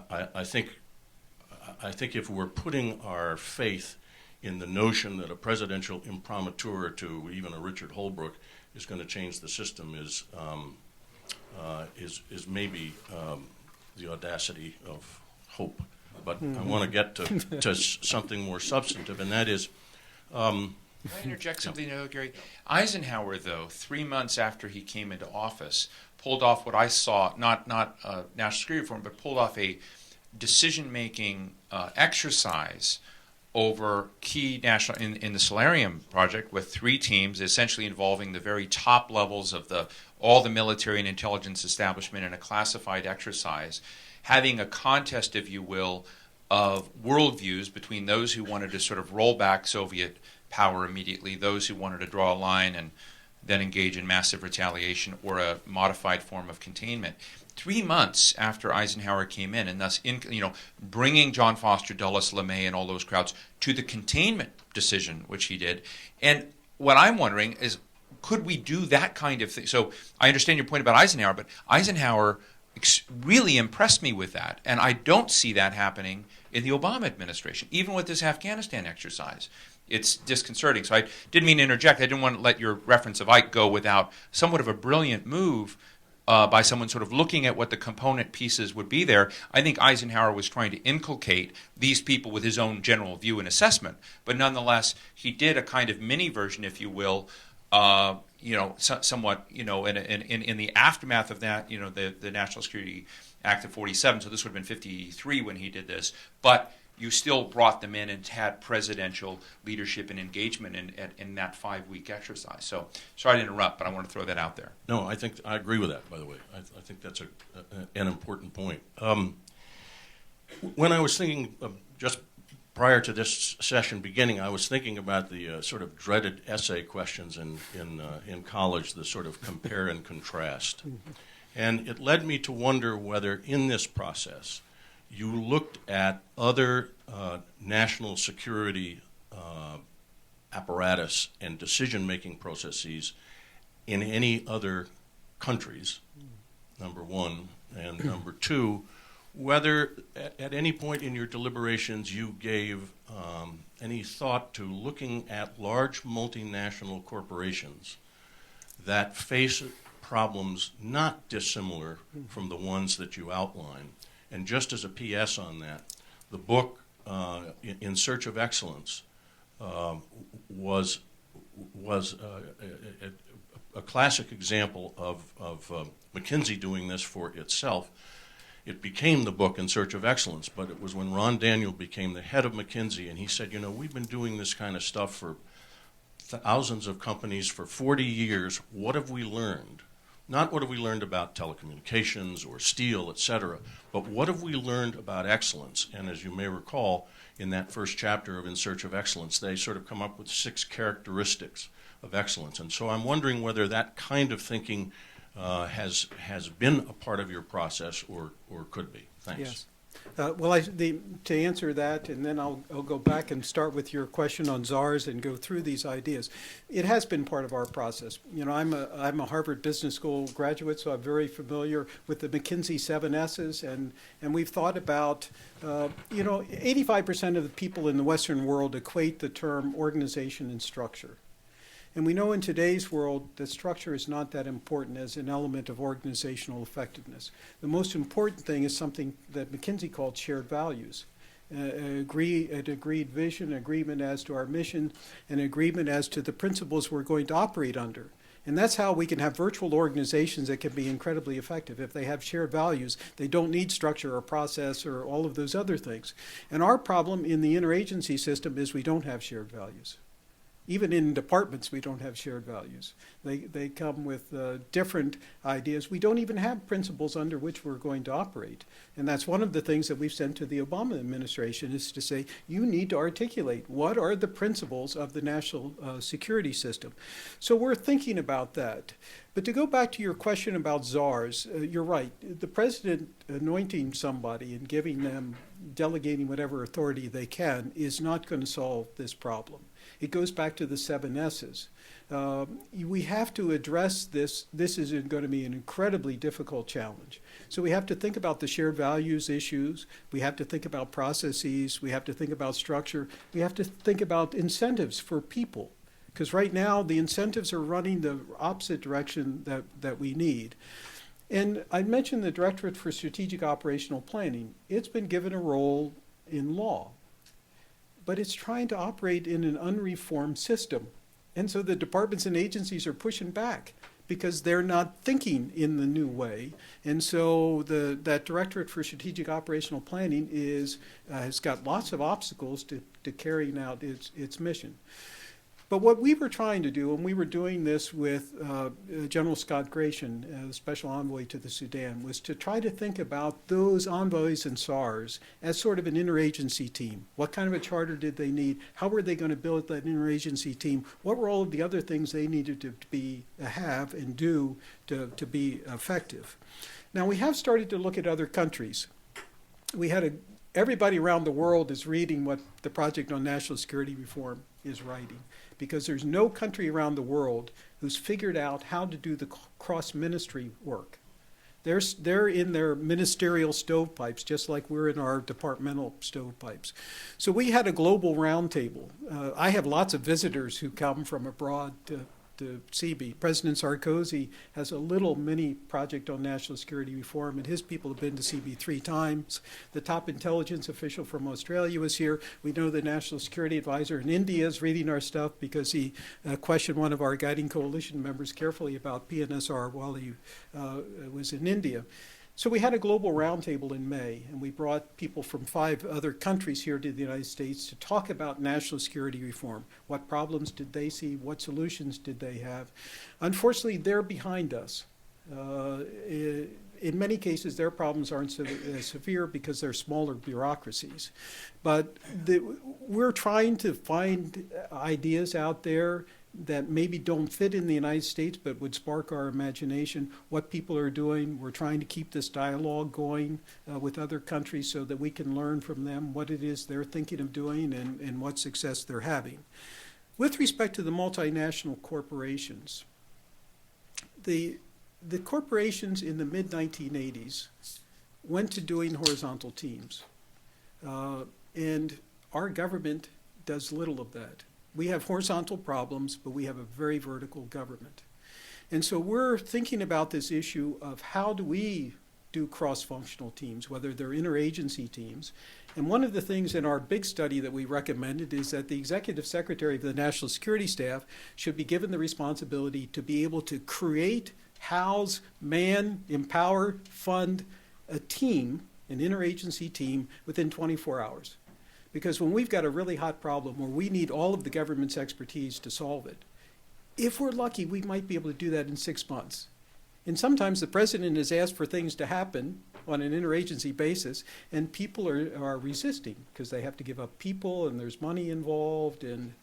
I think if we're putting our faith in the notion that a presidential imprimatur to even a Richard Holbrooke is going to change the system is maybe the audacity of hope. But I want to get to something more substantive, and that is. Can I interject something, Gary? Eisenhower, though, 3 months after he came into office, pulled off what I saw, not national security reform, but pulled off a decision-making exercise over key national in the Solarium project with 3 teams, essentially involving the very top levels of all the military and intelligence establishment in a classified exercise, having a contest, if you will, of worldviews between those who wanted to sort of roll back Soviet power immediately, those who wanted to draw a line and then engage in massive retaliation or a modified form of containment. 3 months after Eisenhower came in, and thus bringing John Foster Dulles, LeMay, and all those crowds to the containment decision, which he did. And what I'm wondering is, could we do that kind of thing? So I understand your point about Eisenhower, but Eisenhower really impressed me with that, and I don't see that happening in the Obama administration, even with this Afghanistan exercise. It's disconcerting. So I didn't mean to interject. I didn't want to let your reference of Ike go without somewhat of a brilliant move by someone sort of looking at what the component pieces would be there. I think Eisenhower was trying to inculcate these people with his own general view and assessment, but nonetheless, he did a kind of mini version, if you will, somewhat, in the aftermath of that, the National Security Act of 47, so this would have been 53 when he did this, but you still brought them in and had presidential leadership and engagement in that 5-week exercise. So sorry to interrupt, but I want to throw that out there. No, I think I agree with that, by the way. I think that's an important point. When I was thinking just prior to this session beginning, I was thinking about the sort of dreaded essay questions in college, the sort of compare and contrast. And it led me to wonder whether in this process you looked at other national security apparatus and decision-making processes in any other countries, number one, and number two, whether at any point in your deliberations you gave any thought to looking at large multinational corporations that face problems not dissimilar from the ones that you outline. And just as a PS on that, the book In Search of Excellence was a classic example of McKinsey doing this for itself. It became the book In Search of Excellence, but it was when Ron Daniel became the head of McKinsey, and he said, we've been doing this kind of stuff for thousands of companies for 40 years. What have we learned? Not what have we learned about telecommunications or steel, et cetera, but what have we learned about excellence? And as you may recall, in that first chapter of In Search of Excellence, they sort of come up with 6 characteristics of excellence. And so I'm wondering whether that kind of thinking has been a part of your process or could be. Thanks. Yes. To answer that, and then I'll go back and start with your question on czars and go through these ideas. It has been part of our process. I'm a Harvard Business School graduate, so I'm very familiar with the McKinsey 7 S's, and we've thought about, 85% of the people in the Western world equate the term organization and structure. And we know in today's world that structure is not that important as an element of organizational effectiveness. The most important thing is something that McKinsey called shared values. An agreed vision, agreement as to our mission, an agreement as to the principles we're going to operate under. And that's how we can have virtual organizations that can be incredibly effective. If they have shared values, they don't need structure or process or all of those other things. And our problem in the interagency system is we don't have shared values. Even in departments, we don't have shared values. They come with different ideas. We don't even have principles under which we're going to operate. And that's one of the things that we've sent to the Obama administration, is to say, you need to articulate what are the principles of the national security system. So we're thinking about that. But to go back to your question about czars, you're right. The president anointing somebody and giving them, delegating whatever authority they can, is not going to solve this problem. It goes back to the 7 S's. We have to address this. This is going to be an incredibly difficult challenge. So we have to think about the shared values issues. We have to think about processes. We have to think about structure. We have to think about incentives for people. Because right now, the incentives are running the opposite direction that we need. And I mentioned the Directorate for Strategic Operational Planning. It's been given a role in law, but it's trying to operate in an unreformed system. And so the departments and agencies are pushing back because they're not thinking in the new way. And so that Directorate for Strategic Operational Planning has got lots of obstacles to carrying out its mission. But what we were trying to do, and we were doing this with General Scott Gration, the Special Envoy to the Sudan, was to try to think about those envoys and SARs as sort of an interagency team. What kind of a charter did they need? How were they going to build that interagency team? What were all of the other things they needed to have and do to be effective? Now, we have started to look at other countries. Everybody around the world is reading what the Project on National Security Reform is writing, because there's no country around the world who's figured out how to do the cross-ministry work. They're in their ministerial stovepipes, just like we're in our departmental stovepipes. So we had a global roundtable. I have lots of visitors who come from abroad to CB. President Sarkozy has a little mini project on national security reform, and his people have been to CB 3 times. The top intelligence official from Australia was here. We know the National Security Advisor in India is reading our stuff because he questioned one of our guiding coalition members carefully about PNSR while he was in India. So we had a global roundtable in May, and we brought people from 5 other countries here to the United States to talk about national security reform. What problems did they see? What solutions did they have? Unfortunately, they're behind us. In many cases, their problems aren't as severe because they're smaller bureaucracies. But we're trying to find ideas out there that maybe don't fit in the United States but would spark our imagination, what people are doing. We're trying to keep this dialogue going with other countries so that we can learn from them what it is they're thinking of doing and what success they're having. With respect to the multinational corporations, the corporations in the mid-1980s went to doing horizontal teams. And our government does little of that. We have horizontal problems, but we have a very vertical government. And so we're thinking about this issue of how do we do cross-functional teams, whether they're interagency teams. And one of the things in our big study that we recommended is that the executive secretary of the National Security Staff should be given the responsibility to be able to create, house, man, empower, fund a team, an interagency team, within 24 hours. Because when we've got a really hot problem where we need all of the government's expertise to solve it, if we're lucky, we might be able to do that in 6 months. And sometimes the president has asked for things to happen on an interagency basis, and people are resisting because they have to give up people and there's money involved. And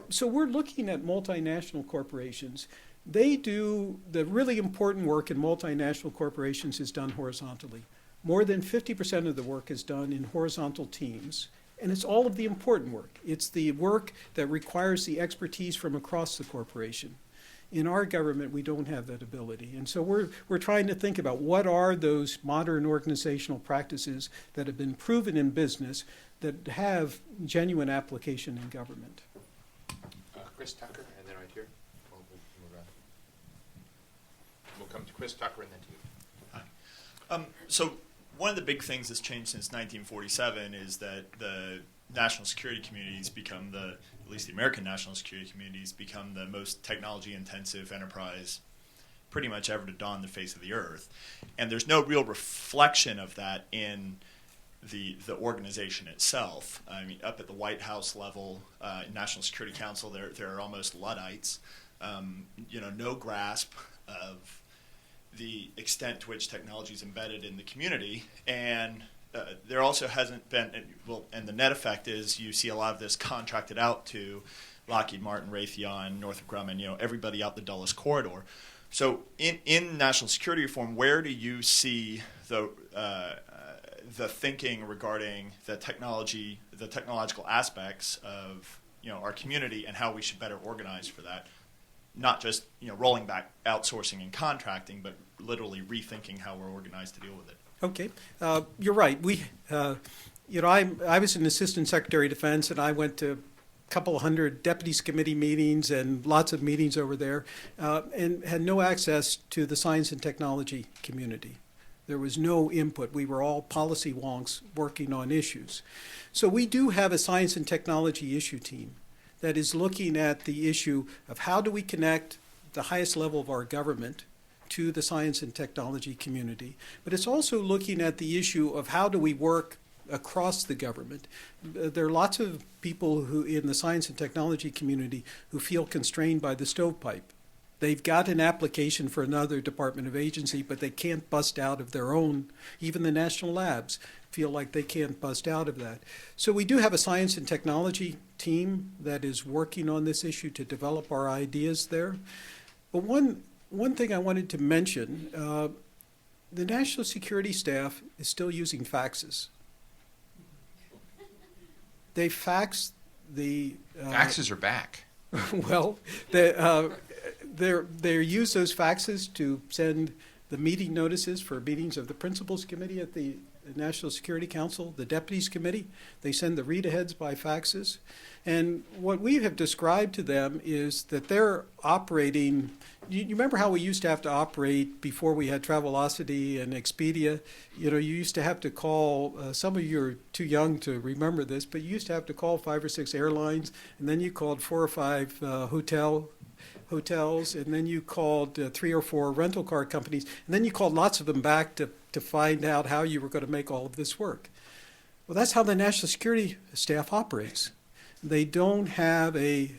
so we're looking at multinational corporations. They do the really important work in multinational corporations is done horizontally. More than 50% of the work is done in horizontal teams. And it's all of the important work. It's the work that requires the expertise from across the corporation. In our government, we don't have that ability. And so we're trying to think about what are those modern organizational practices that have been proven in business that have genuine application in government. Chris Tucker, and then right here. We'll come to Chris Tucker and then to you. Hi. So one of the big things that's changed since 1947 is that the national security communities become at least the American national security communities become the most technology-intensive enterprise pretty much ever to dawn the face of the earth. And there's no real reflection of that in the organization itself. I mean, up at the White House level, National Security Council, there are almost Luddites. No grasp of the extent to which technology is embedded in the community, and there also hasn't been, and the net effect is you see a lot of this contracted out to Lockheed Martin, Raytheon, Northrop Grumman, everybody out the Dulles corridor. So in national security reform, where do you see the thinking regarding the technological aspects of our community and how we should better organize for that? Not just rolling back outsourcing and contracting, but literally rethinking how we're organized to deal with it. Okay, you're right. I was an assistant secretary of defense, and I went to a couple of hundred deputies committee meetings and lots of meetings over there, and had no access to the science and technology community. There was no input. We were all policy wonks working on issues. So we do have a science and technology issue team that is looking at the issue of how do we connect the highest level of our government to the science and technology community. But it's also looking at the issue of how do we work across the government. There are lots of people who in the science and technology community who feel constrained by the stovepipe. They've got an application for another department of agency, but they can't bust out of their own. Even the national labs feel like they can't bust out of that. So we do have a science and technology team that is working on this issue to develop our ideas there. But one thing I wanted to mention, the national security staff is still using faxes. They fax the... Faxes are back. Well, they use those faxes to send the meeting notices for meetings of the Principals Committee at the National Security Council, the Deputies Committee. They send the read-aheads by faxes. And what we have described to them is that they're operating... You remember how we used to have to operate before we had Travelocity and Expedia? You used to have to call, some of you are too young to remember this, but you used to have to call 5 or 6 airlines, and then you called 4 or 5 hotels, and then you called 3 or 4 rental car companies, and then you called lots of them back to find out how you were going to make all of this work. Well, that's how the national security staff operates. They don't have a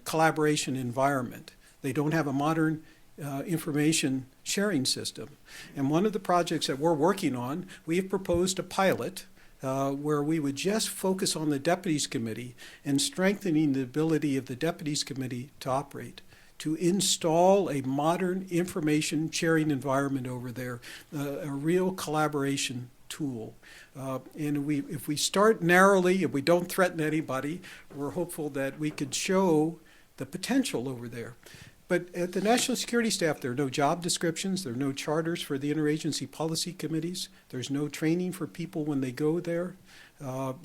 collaboration environment. They don't have a modern information sharing system. And one of the projects that we're working on, we have proposed a pilot where we would just focus on the Deputies Committee and strengthening the ability of the Deputies Committee to operate, to install a modern information sharing environment over there, a real collaboration tool. And if we start narrowly, if we don't threaten anybody, we're hopeful that we could show the potential over there. But at the National Security Staff, there are no job descriptions, there are no charters for the interagency policy committees, there's no training for people when they go there,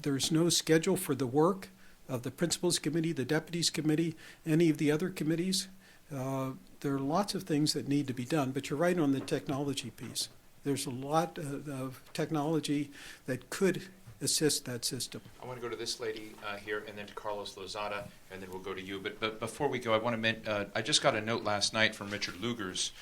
there's no schedule for the work of the Principals Committee, the Deputies Committee, any of the other committees. There are lots of things that need to be done, but you're right on the technology piece. There's a lot of technology that could assist that system. I want to go to this lady here, and then to Carlos Lozada, and then we'll go to you. But before we go, I want to I just got a note last night from Richard Lugar's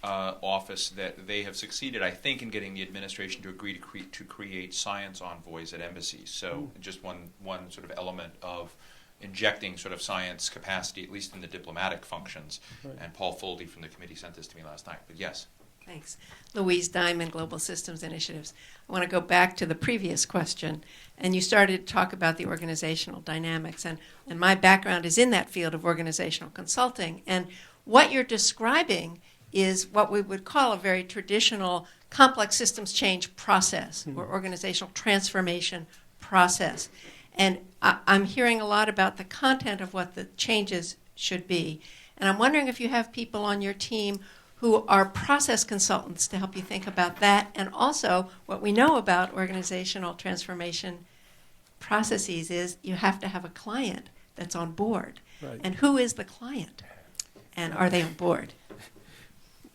office that they have succeeded, I think, in getting the administration to agree to create science envoys at embassies. So just one sort of element of injecting sort of science capacity, at least in the diplomatic functions. Right. And Paul Foldy from the committee sent this to me last night. But yes. Thanks. Louise Diamond, Global Systems Initiatives. I want to go back to the previous question, and you started to talk about the organizational dynamics, and my background is in that field of organizational consulting, and what you're describing is what we would call a very traditional complex systems change process or organizational transformation process. And I'm hearing a lot about the content of what the changes should be, and I'm wondering if you have people on your team who are process consultants to help you think about that, and also what we know about organizational transformation processes is you have to have a client that's on board. Right. And who is the client? And are they on board?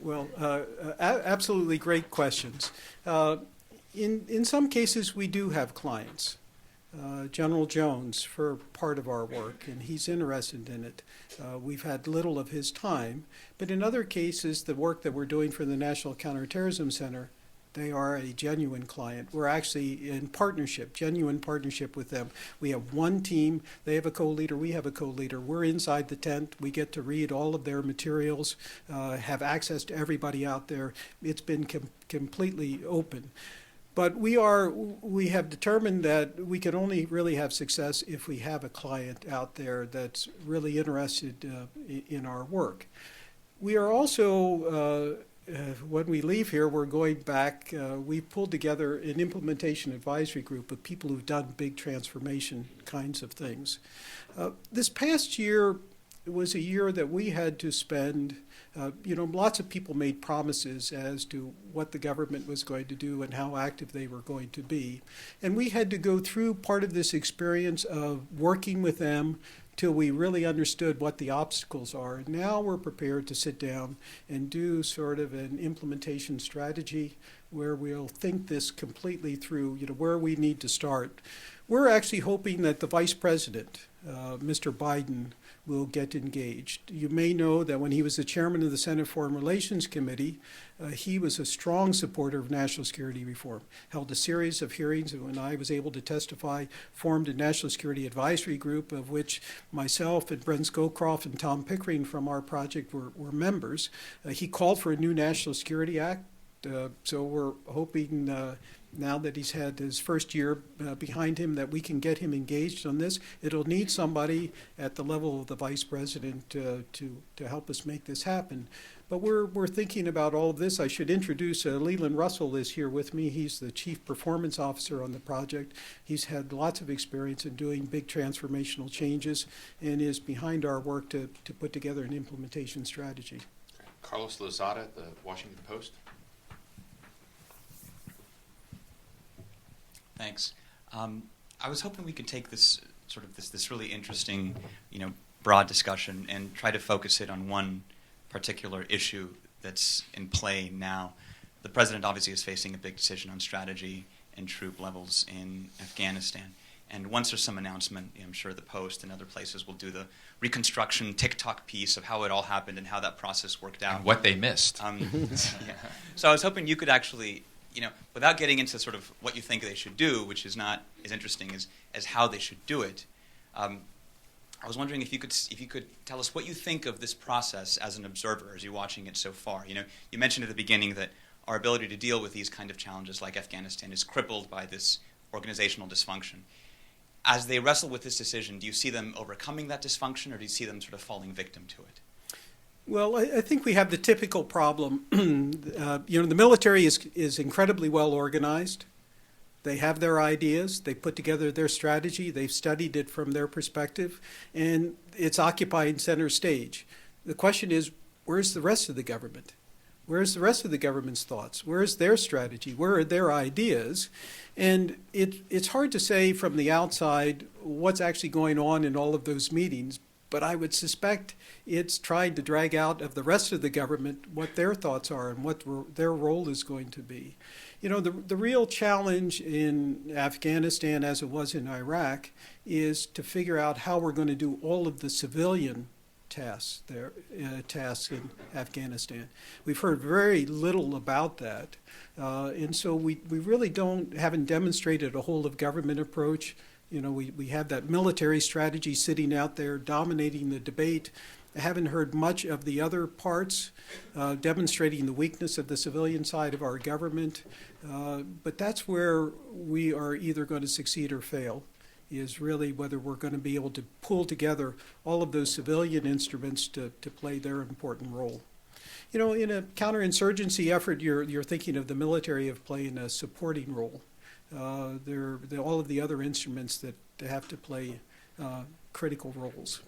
Well, absolutely great questions. In some cases, we do have clients. General Jones for part of our work, and he's interested in it. We've had little of his time, but in other cases, the work that we're doing for the National Counterterrorism Center, They are a genuine client. We're actually in partnership, genuine partnership with them. We have one team. They have a co-leader. We have a co-leader. We're inside the tent. We get to read all of their materials, have access to everybody out there. It's been completely open. But we have determined that we can only really have success if we have a client out there that's really interested in our work. We are also, when we leave here, we're going back. We pulled together an implementation advisory group of people who've done big transformation kinds of things. This past year was a year that we had to spend. Lots of people made promises as to what the government was going to do and how active they were going to be. And we had to go through part of this experience of working with them till we really understood what the obstacles are. And now we're prepared to sit down and do sort of an implementation strategy where we'll think this completely through, where we need to start. We're actually hoping that the Vice President, Mr. Biden, will get engaged. You may know that when he was the chairman of the Senate Foreign Relations Committee, he was a strong supporter of national security reform, held a series of hearings, and when I was able to testify, formed a national security advisory group of which myself and Brent Scowcroft and Tom Pickering from our project were members. He called for a new National Security Act, so we're hoping now that he's had his first year behind him, that we can get him engaged on this. It'll need somebody at the level of the vice president to help us make this happen. But we're thinking about all of this. I should introduce Leland Russell is here with me. He's the chief performance officer on the project. He's had lots of experience in doing big transformational changes and is behind our work to put together an implementation strategy. Carlos Lozada at the Washington Post. Thanks. I was hoping we could take this this really interesting, broad discussion and try to focus it on one particular issue that's in play now. The president obviously is facing a big decision on strategy and troop levels in Afghanistan. And once there's some announcement, I'm sure the Post and other places will do the reconstruction TikTok piece of how it all happened and how that process worked out. And what they missed. Yeah. So I was hoping you could actually, without getting into sort of what you think they should do, which is not as interesting as how they should do it, I was wondering if you could tell us what you think of this process as an observer, as you're watching it so far. You mentioned at the beginning that our ability to deal with these kind of challenges like Afghanistan is crippled by this organizational dysfunction. As they wrestle with this decision, do you see them overcoming that dysfunction, or do you see them sort of falling victim to it? Well, I think we have the typical problem. The military is incredibly well organized. They have their ideas. They put together their strategy. They've studied it from their perspective, and it's occupying center stage. The question is, where's the rest of the government? Where's the rest of the government's thoughts? Where's their strategy? Where are their ideas? And it's hard to say from the outside what's actually going on in all of those meetings, but I would suspect it's trying to drag out of the rest of the government what their thoughts are and what their role is going to be. The real challenge in Afghanistan, as it was in Iraq, is to figure out how we're going to do all of the civilian tasks in Afghanistan. We've heard very little about that, and so we really haven't demonstrated a whole of government approach. We have that military strategy sitting out there dominating the debate. I haven't heard much of the other parts demonstrating the weakness of the civilian side of our government, but that's where we are either going to succeed or fail, is really whether we're going to be able to pull together all of those civilian instruments to play their important role. In a counterinsurgency effort, you're thinking of the military of playing a supporting role. All of the other instruments that have to play critical roles.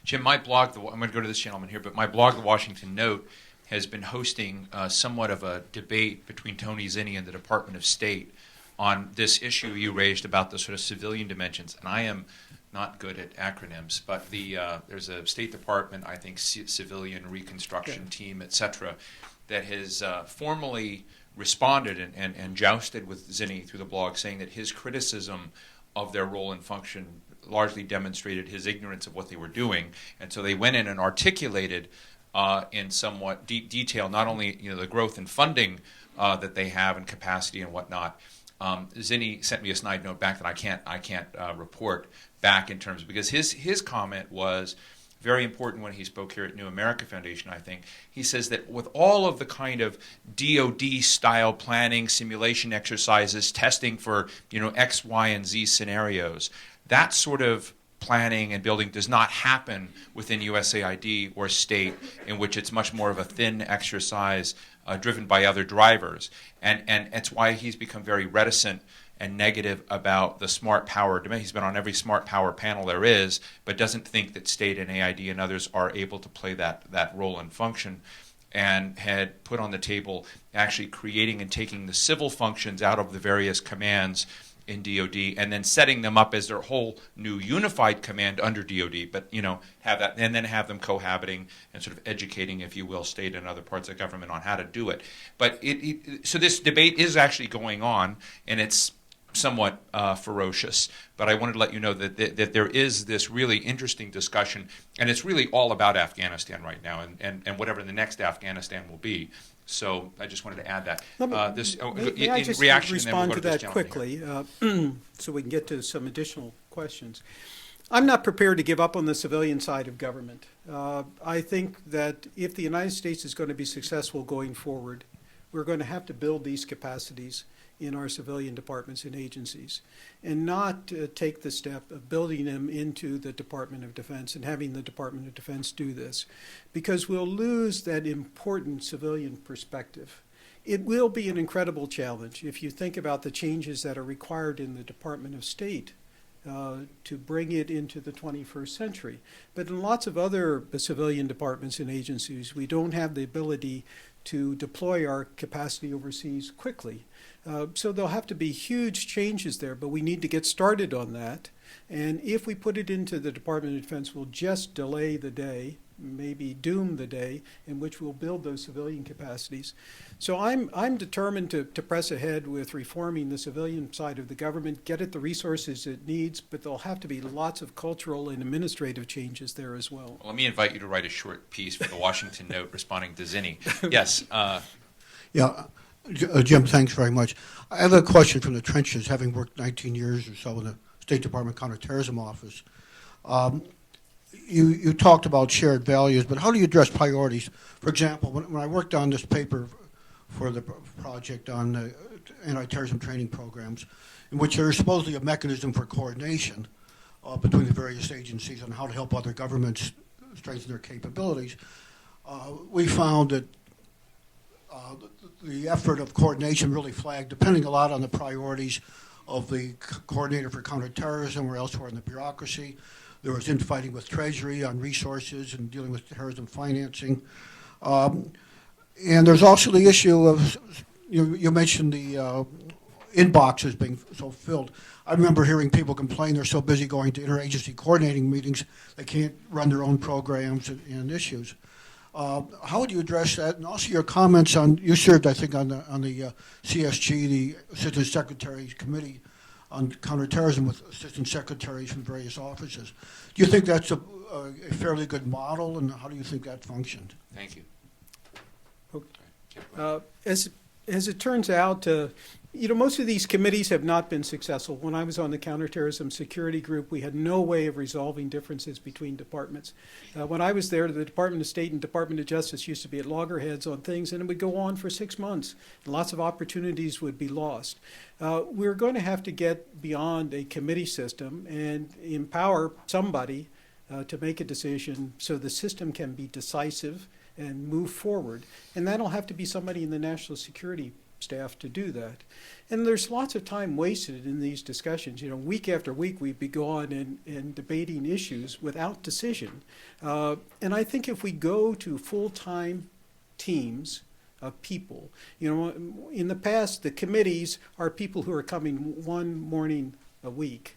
Jim, my blog, I'm going to go to this gentleman here, but my blog, The Washington Note, has been hosting somewhat of a debate between Tony Zinni and the Department of State on this issue you raised about the sort of civilian dimensions. And I am not good at acronyms, but there's a State Department, I think, civilian reconstruction team, et cetera, that has formally responded and jousted with Zinni through the blog, saying that his criticism of their role and function largely demonstrated his ignorance of what they were doing. And so they went in and articulated in somewhat detail, not only the growth in funding that they have and capacity and whatnot. Zinni sent me a snide note back that I can't report back in terms, because his comment was very important when he spoke here at New America Foundation, I think. He says that with all of the kind of DoD-style planning, simulation exercises, testing for X, Y, and Z scenarios, that sort of planning and building does not happen within USAID or state, in which it's much more of a thin exercise driven by other drivers. And it's why he's become very reticent and negative about the smart power domain. He's been on every smart power panel there is, but doesn't think that state and AID and others are able to play that role and function, and had put on the table actually creating and taking the civil functions out of the various commands in DoD, and then setting them up as their whole new unified command under DoD, but have that, and then have them cohabiting and sort of educating, if you will, state and other parts of government on how to do it. But so this debate is actually going on, and it's somewhat ferocious. But I wanted to let you know that there is this really interesting discussion, and it's really all about Afghanistan right now, and whatever the next Afghanistan will be. So I just wanted to add that. May I just respond to that quickly, so we can get to some additional questions? I'm not prepared to give up on the civilian side of government. I think that if the United States is going to be successful going forward, we're going to have to build these capacities in our civilian departments and agencies, and not take the step of building them into the Department of Defense and having the Department of Defense do this, because we'll lose that important civilian perspective. It will be an incredible challenge if you think about the changes that are required in the Department of State to bring it into the 21st century. But in lots of other civilian departments and agencies, we don't have the ability to deploy our capacity overseas quickly. So there'll have to be huge changes there, but we need to get started on that. And if we put it into the Department of Defense, we'll just delay the day, maybe doom the day in which we'll build those civilian capacities. So I'm determined to press ahead with reforming the civilian side of the government, get it the resources it needs, but there'll have to be lots of cultural and administrative changes there as well. Let me invite you to write a short piece for the Washington Note responding to Zinni. Yes. Jim, thanks very much. I have a question from the trenches, having worked 19 years or so in the State Department Counterterrorism Office. You talked about shared values, but how do you address priorities? For example, when I worked on this paper for the project on the anti-terrorism training programs, in which there is supposedly a mechanism for coordination between the various agencies on how to help other governments strengthen their capabilities, we found that the effort of coordination really flagged, depending a lot on the priorities of the coordinator for counterterrorism or elsewhere in the bureaucracy. There was infighting with Treasury on resources and dealing with terrorism financing. And there's also the issue of, you mentioned the inboxes being so filled. I remember hearing people complain they're so busy going to interagency coordinating meetings, they can't run their own programs and issues. How would you address that? And also your comments on, you served, I think, on the CSG, the Assistant Secretary's Committee on Counterterrorism with Assistant Secretaries from various offices. Do you think that's a fairly good model, and how do you think that functioned? Thank you. As it turns out, most of these committees have not been successful. When I was on the Counterterrorism Security Group, we had no way of resolving differences between departments. When I was there, the Department of State and Department of Justice used to be at loggerheads on things, and it would go on for 6 months. And lots of opportunities would be lost. We're going to have to get beyond a committee system and empower somebody to make a decision so the system can be decisive and move forward. And that'll have to be somebody in the national security staff to do that. And there's lots of time wasted in these discussions. Week after week we'd be going and debating issues without decision. And I think if we go to full-time teams of people, in the past the committees are people who are coming one morning a week.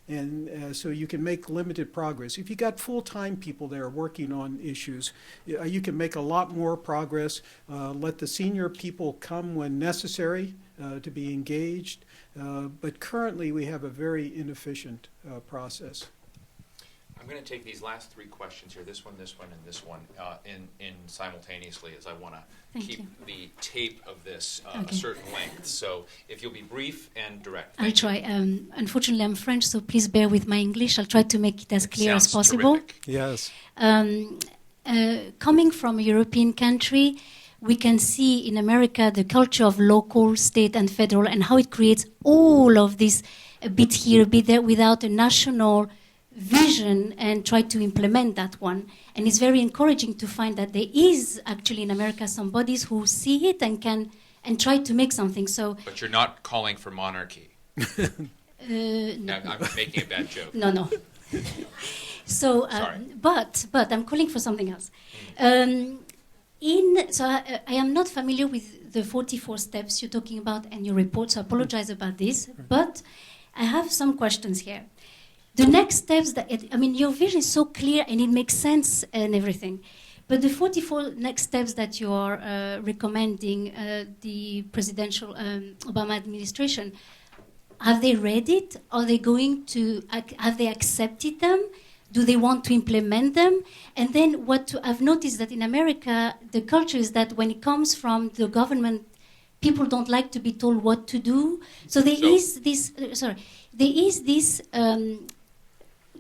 And so you can make limited progress. If you got full-time people there working on issues, you can make a lot more progress. Let the senior people come when necessary to be engaged. But currently we have a very inefficient process. I'm going to take these last three questions here, this one, and this one, in simultaneously, as I want to keep the tape of this a certain length. So if you'll be brief and direct. I'll try. Unfortunately, I'm French, so please bear with my English. I'll try to make it as clear as possible. Terrific. Yes. Coming from a European country, we can see in America the culture of local, state, and federal, and how it creates all of this, a bit here, a bit there, without a national vision, and try to implement that one. And it's very encouraging to find that there is actually in America some bodies who see it and can and try to make something. So, But you're not calling for monarchy. no. I'm making a bad joke. No. So, Sorry. but I'm calling for something else. I am not familiar with the 44 steps you're talking about and your report, so I apologize about this. But I have some questions here. The next steps your vision is so clear and it makes sense and everything. But the 44 next steps that you are recommending the presidential Obama administration, have they read it? Are they going to, have they accepted them? Do they want to implement them? And then what I've noticed that in America, the culture is that when it comes from the government, people don't like to be told what to do. So there is this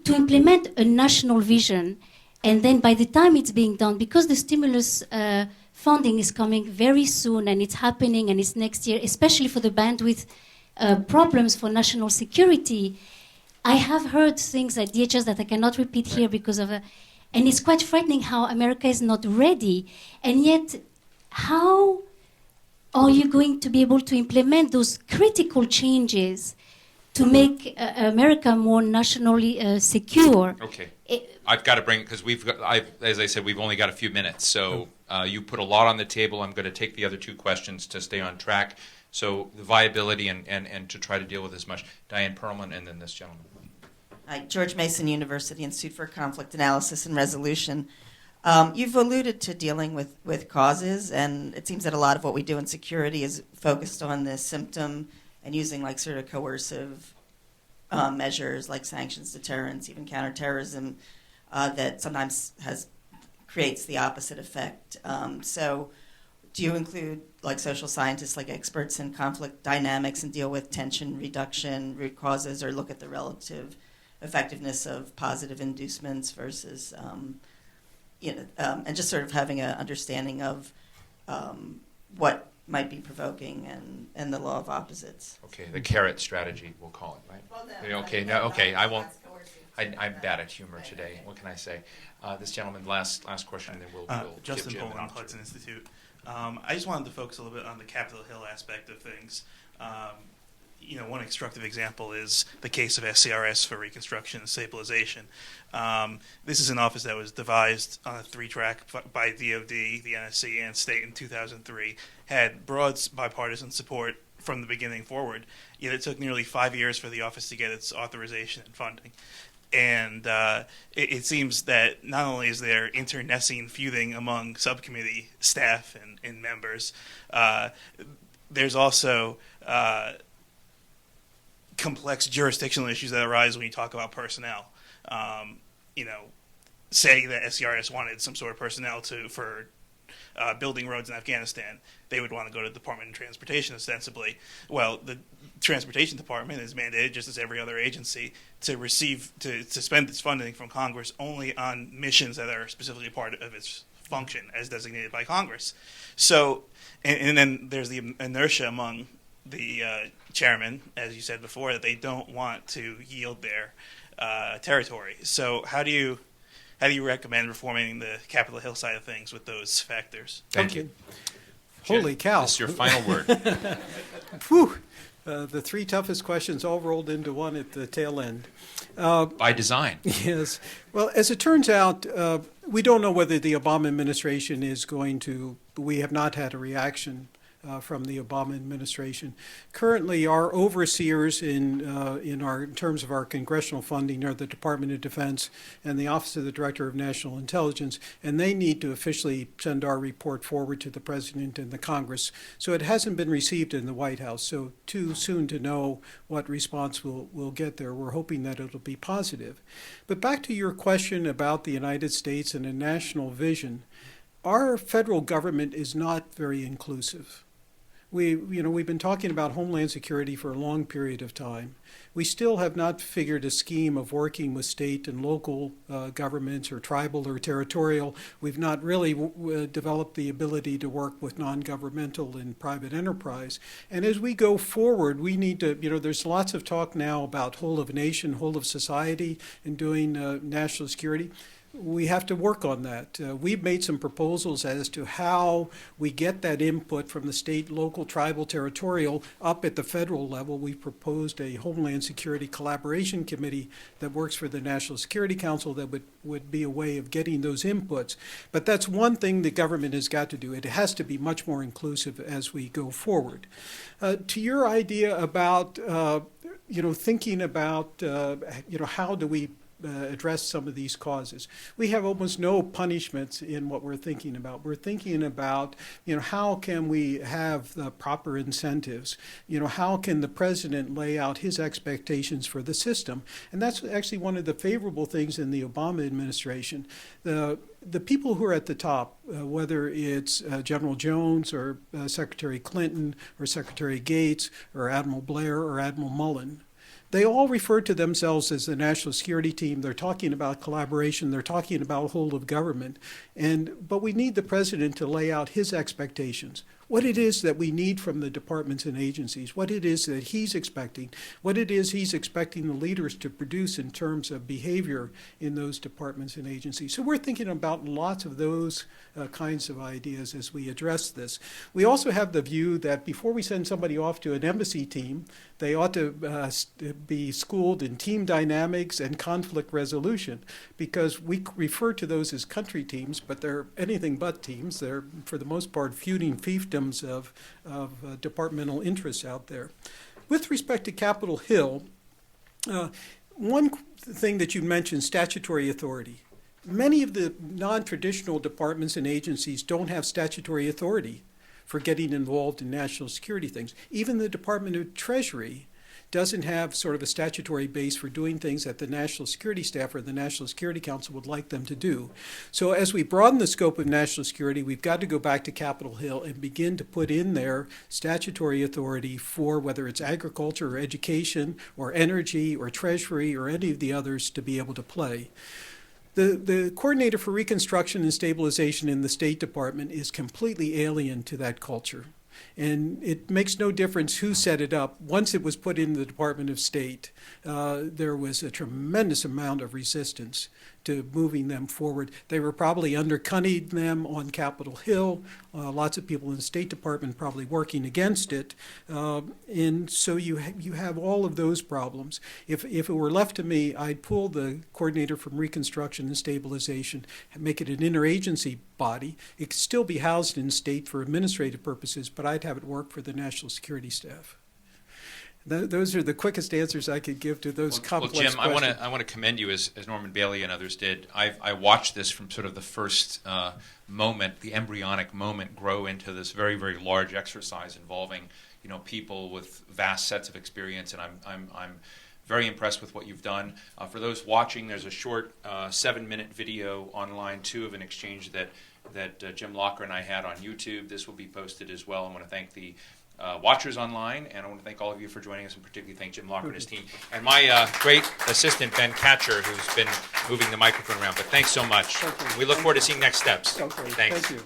to implement a national vision, and then by the time it's being done, because the stimulus funding is coming very soon and it's happening and it's next year, especially for the bandwidth problems for national security, I have heard things at DHS that I cannot repeat here because of and it's quite frightening how America is not ready. And yet, how are you going to be able to implement those critical changes to make America more nationally secure? Okay. I've got to bring, because as I said, we've only got a few minutes. So you put a lot on the table. I'm going to take the other two questions to stay on track. So the viability and to try to deal with as much. Diane Perlman and then this gentleman. Hi, George Mason University Institute for Conflict Analysis and Resolution. You've alluded to dealing with causes, and it seems that a lot of what we do in security is focused on the symptom and using like sort of coercive measures like sanctions, deterrence, even counterterrorism that sometimes creates the opposite effect. So do you include like social scientists, like experts in conflict dynamics, and deal with tension reduction, root causes, or look at the relative effectiveness of positive inducements versus, and just sort of having an understanding of what might be provoking and the law of opposites? Okay, the carrot strategy, we'll call it, right? Well, okay, I won't. I'm bad at humor today. What can I say? This gentleman, last question, and then we'll Justin give Jim an Poland, opportunity. Hudson Institute. I just wanted to focus a little bit on the Capitol Hill aspect of things. One instructive example is the case of SCRS for Reconstruction and Stabilization. This is an office that was devised on a 3-track by DOD, the NSC, and state in 2003, had broad bipartisan support from the beginning forward, yet it took nearly 5 years for the office to get its authorization and funding. And it seems that not only is there internecine feuding among subcommittee staff and members, there's also complex jurisdictional issues that arise when you talk about personnel. Say that SCRS wanted some sort of personnel for building roads in Afghanistan, they would want to go to the Department of Transportation ostensibly. Well, the Transportation Department is mandated, just as every other agency, to spend its funding from Congress only on missions that are specifically part of its function as designated by Congress. So, and then there's the inertia among the chairman, as you said before, that they don't want to yield their territory. So how do you recommend reforming the Capitol Hill side of things with those factors? Thank you. Holy Jim, cow. This is your final word. Whew. The three toughest questions all rolled into one at the tail end. By design. Yes. Well, as it turns out, we don't know whether the Obama administration is going to, we have not had a reaction from the Obama administration. Currently, our overseers in terms of our congressional funding are the Department of Defense and the Office of the Director of National Intelligence, and they need to officially send our report forward to the President and the Congress. So it hasn't been received in the White House, so too soon to know what response we'll get there. We're hoping that it'll be positive. But back to your question about the United States and a national vision, our federal government is not very inclusive. We've been talking about Homeland Security for a long period of time. We still have not figured a scheme of working with state and local governments or tribal or territorial. We've not really developed the ability to work with non-governmental and private enterprise. And as we go forward, we need to, there's lots of talk now about whole of nation, whole of society, and doing national security. We have to work on that. We've made some proposals as to how we get that input from the state, local, tribal, territorial up at the federal level. We've proposed a Homeland Security Collaboration Committee that works for the National Security Council that would be a way of getting those inputs. But that's one thing the government has got to do. It has to be much more inclusive as we go forward. To your idea about, thinking about, how do we address some of these causes. We have almost no punishments in what we're thinking about. We're thinking about, how can we have the proper incentives? How can the president lay out his expectations for the system? And that's actually one of the favorable things in the Obama administration. The people who are at the top, whether it's General Jones or Secretary Clinton or Secretary Gates or Admiral Blair or Admiral Mullen, they all refer to themselves as the national security team. They're talking about collaboration. They're talking about whole of government. But we need the president to lay out his expectations, what it is that we need from the departments and agencies, what it is that he's expecting, what it is he's expecting the leaders to produce in terms of behavior in those departments and agencies. So we're thinking about lots of those kinds of ideas as we address this. We also have the view that before we send somebody off to an embassy team, they ought to be schooled in team dynamics and conflict resolution, because we refer to those as country teams, but they're anything but teams. They're, for the most part, feuding fiefdoms of departmental interests out there. With respect to Capitol Hill, one thing that you mentioned, statutory authority. Many of the non-traditional departments and agencies don't have statutory authority for getting involved in national security things. Even the Department of Treasury doesn't have sort of a statutory base for doing things that the National Security Staff or the National Security Council would like them to do. So as we broaden the scope of national security, we've got to go back to Capitol Hill and begin to put in there statutory authority for whether it's agriculture or education or energy or treasury or any of the others to be able to play. The coordinator for reconstruction and stabilization in the State Department is completely alien to that culture. And it makes no difference who set it up. Once it was put in the Department of State, there was a tremendous amount of resistance to moving them forward. They were probably undercutting them on Capitol Hill. Lots of people in the State Department probably working against it. And so you have all of those problems. If it were left to me, I'd pull the coordinator from Reconstruction and Stabilization and make it an interagency body. It could still be housed in state for administrative purposes, but I'd have it work for the National Security Staff. Those are the quickest answers I could give to those complex questions. Jim, I want to commend you, as Norman Bailey and others did. I watched this from sort of the first moment, the embryonic moment, grow into this very, very large exercise involving, people with vast sets of experience, and I'm very impressed with what you've done. For those watching, there's a short 7-minute video online too of an exchange that Jim Locher and I had on YouTube. This will be posted as well. I want to thank the watchers online, and I want to thank all of you for joining us, and particularly thank Jim Locher and his team, and my great assistant, Ben Catcher, who's been moving the microphone around. But thanks so much. We look forward to seeing next steps. Okay. Thanks. Thank you.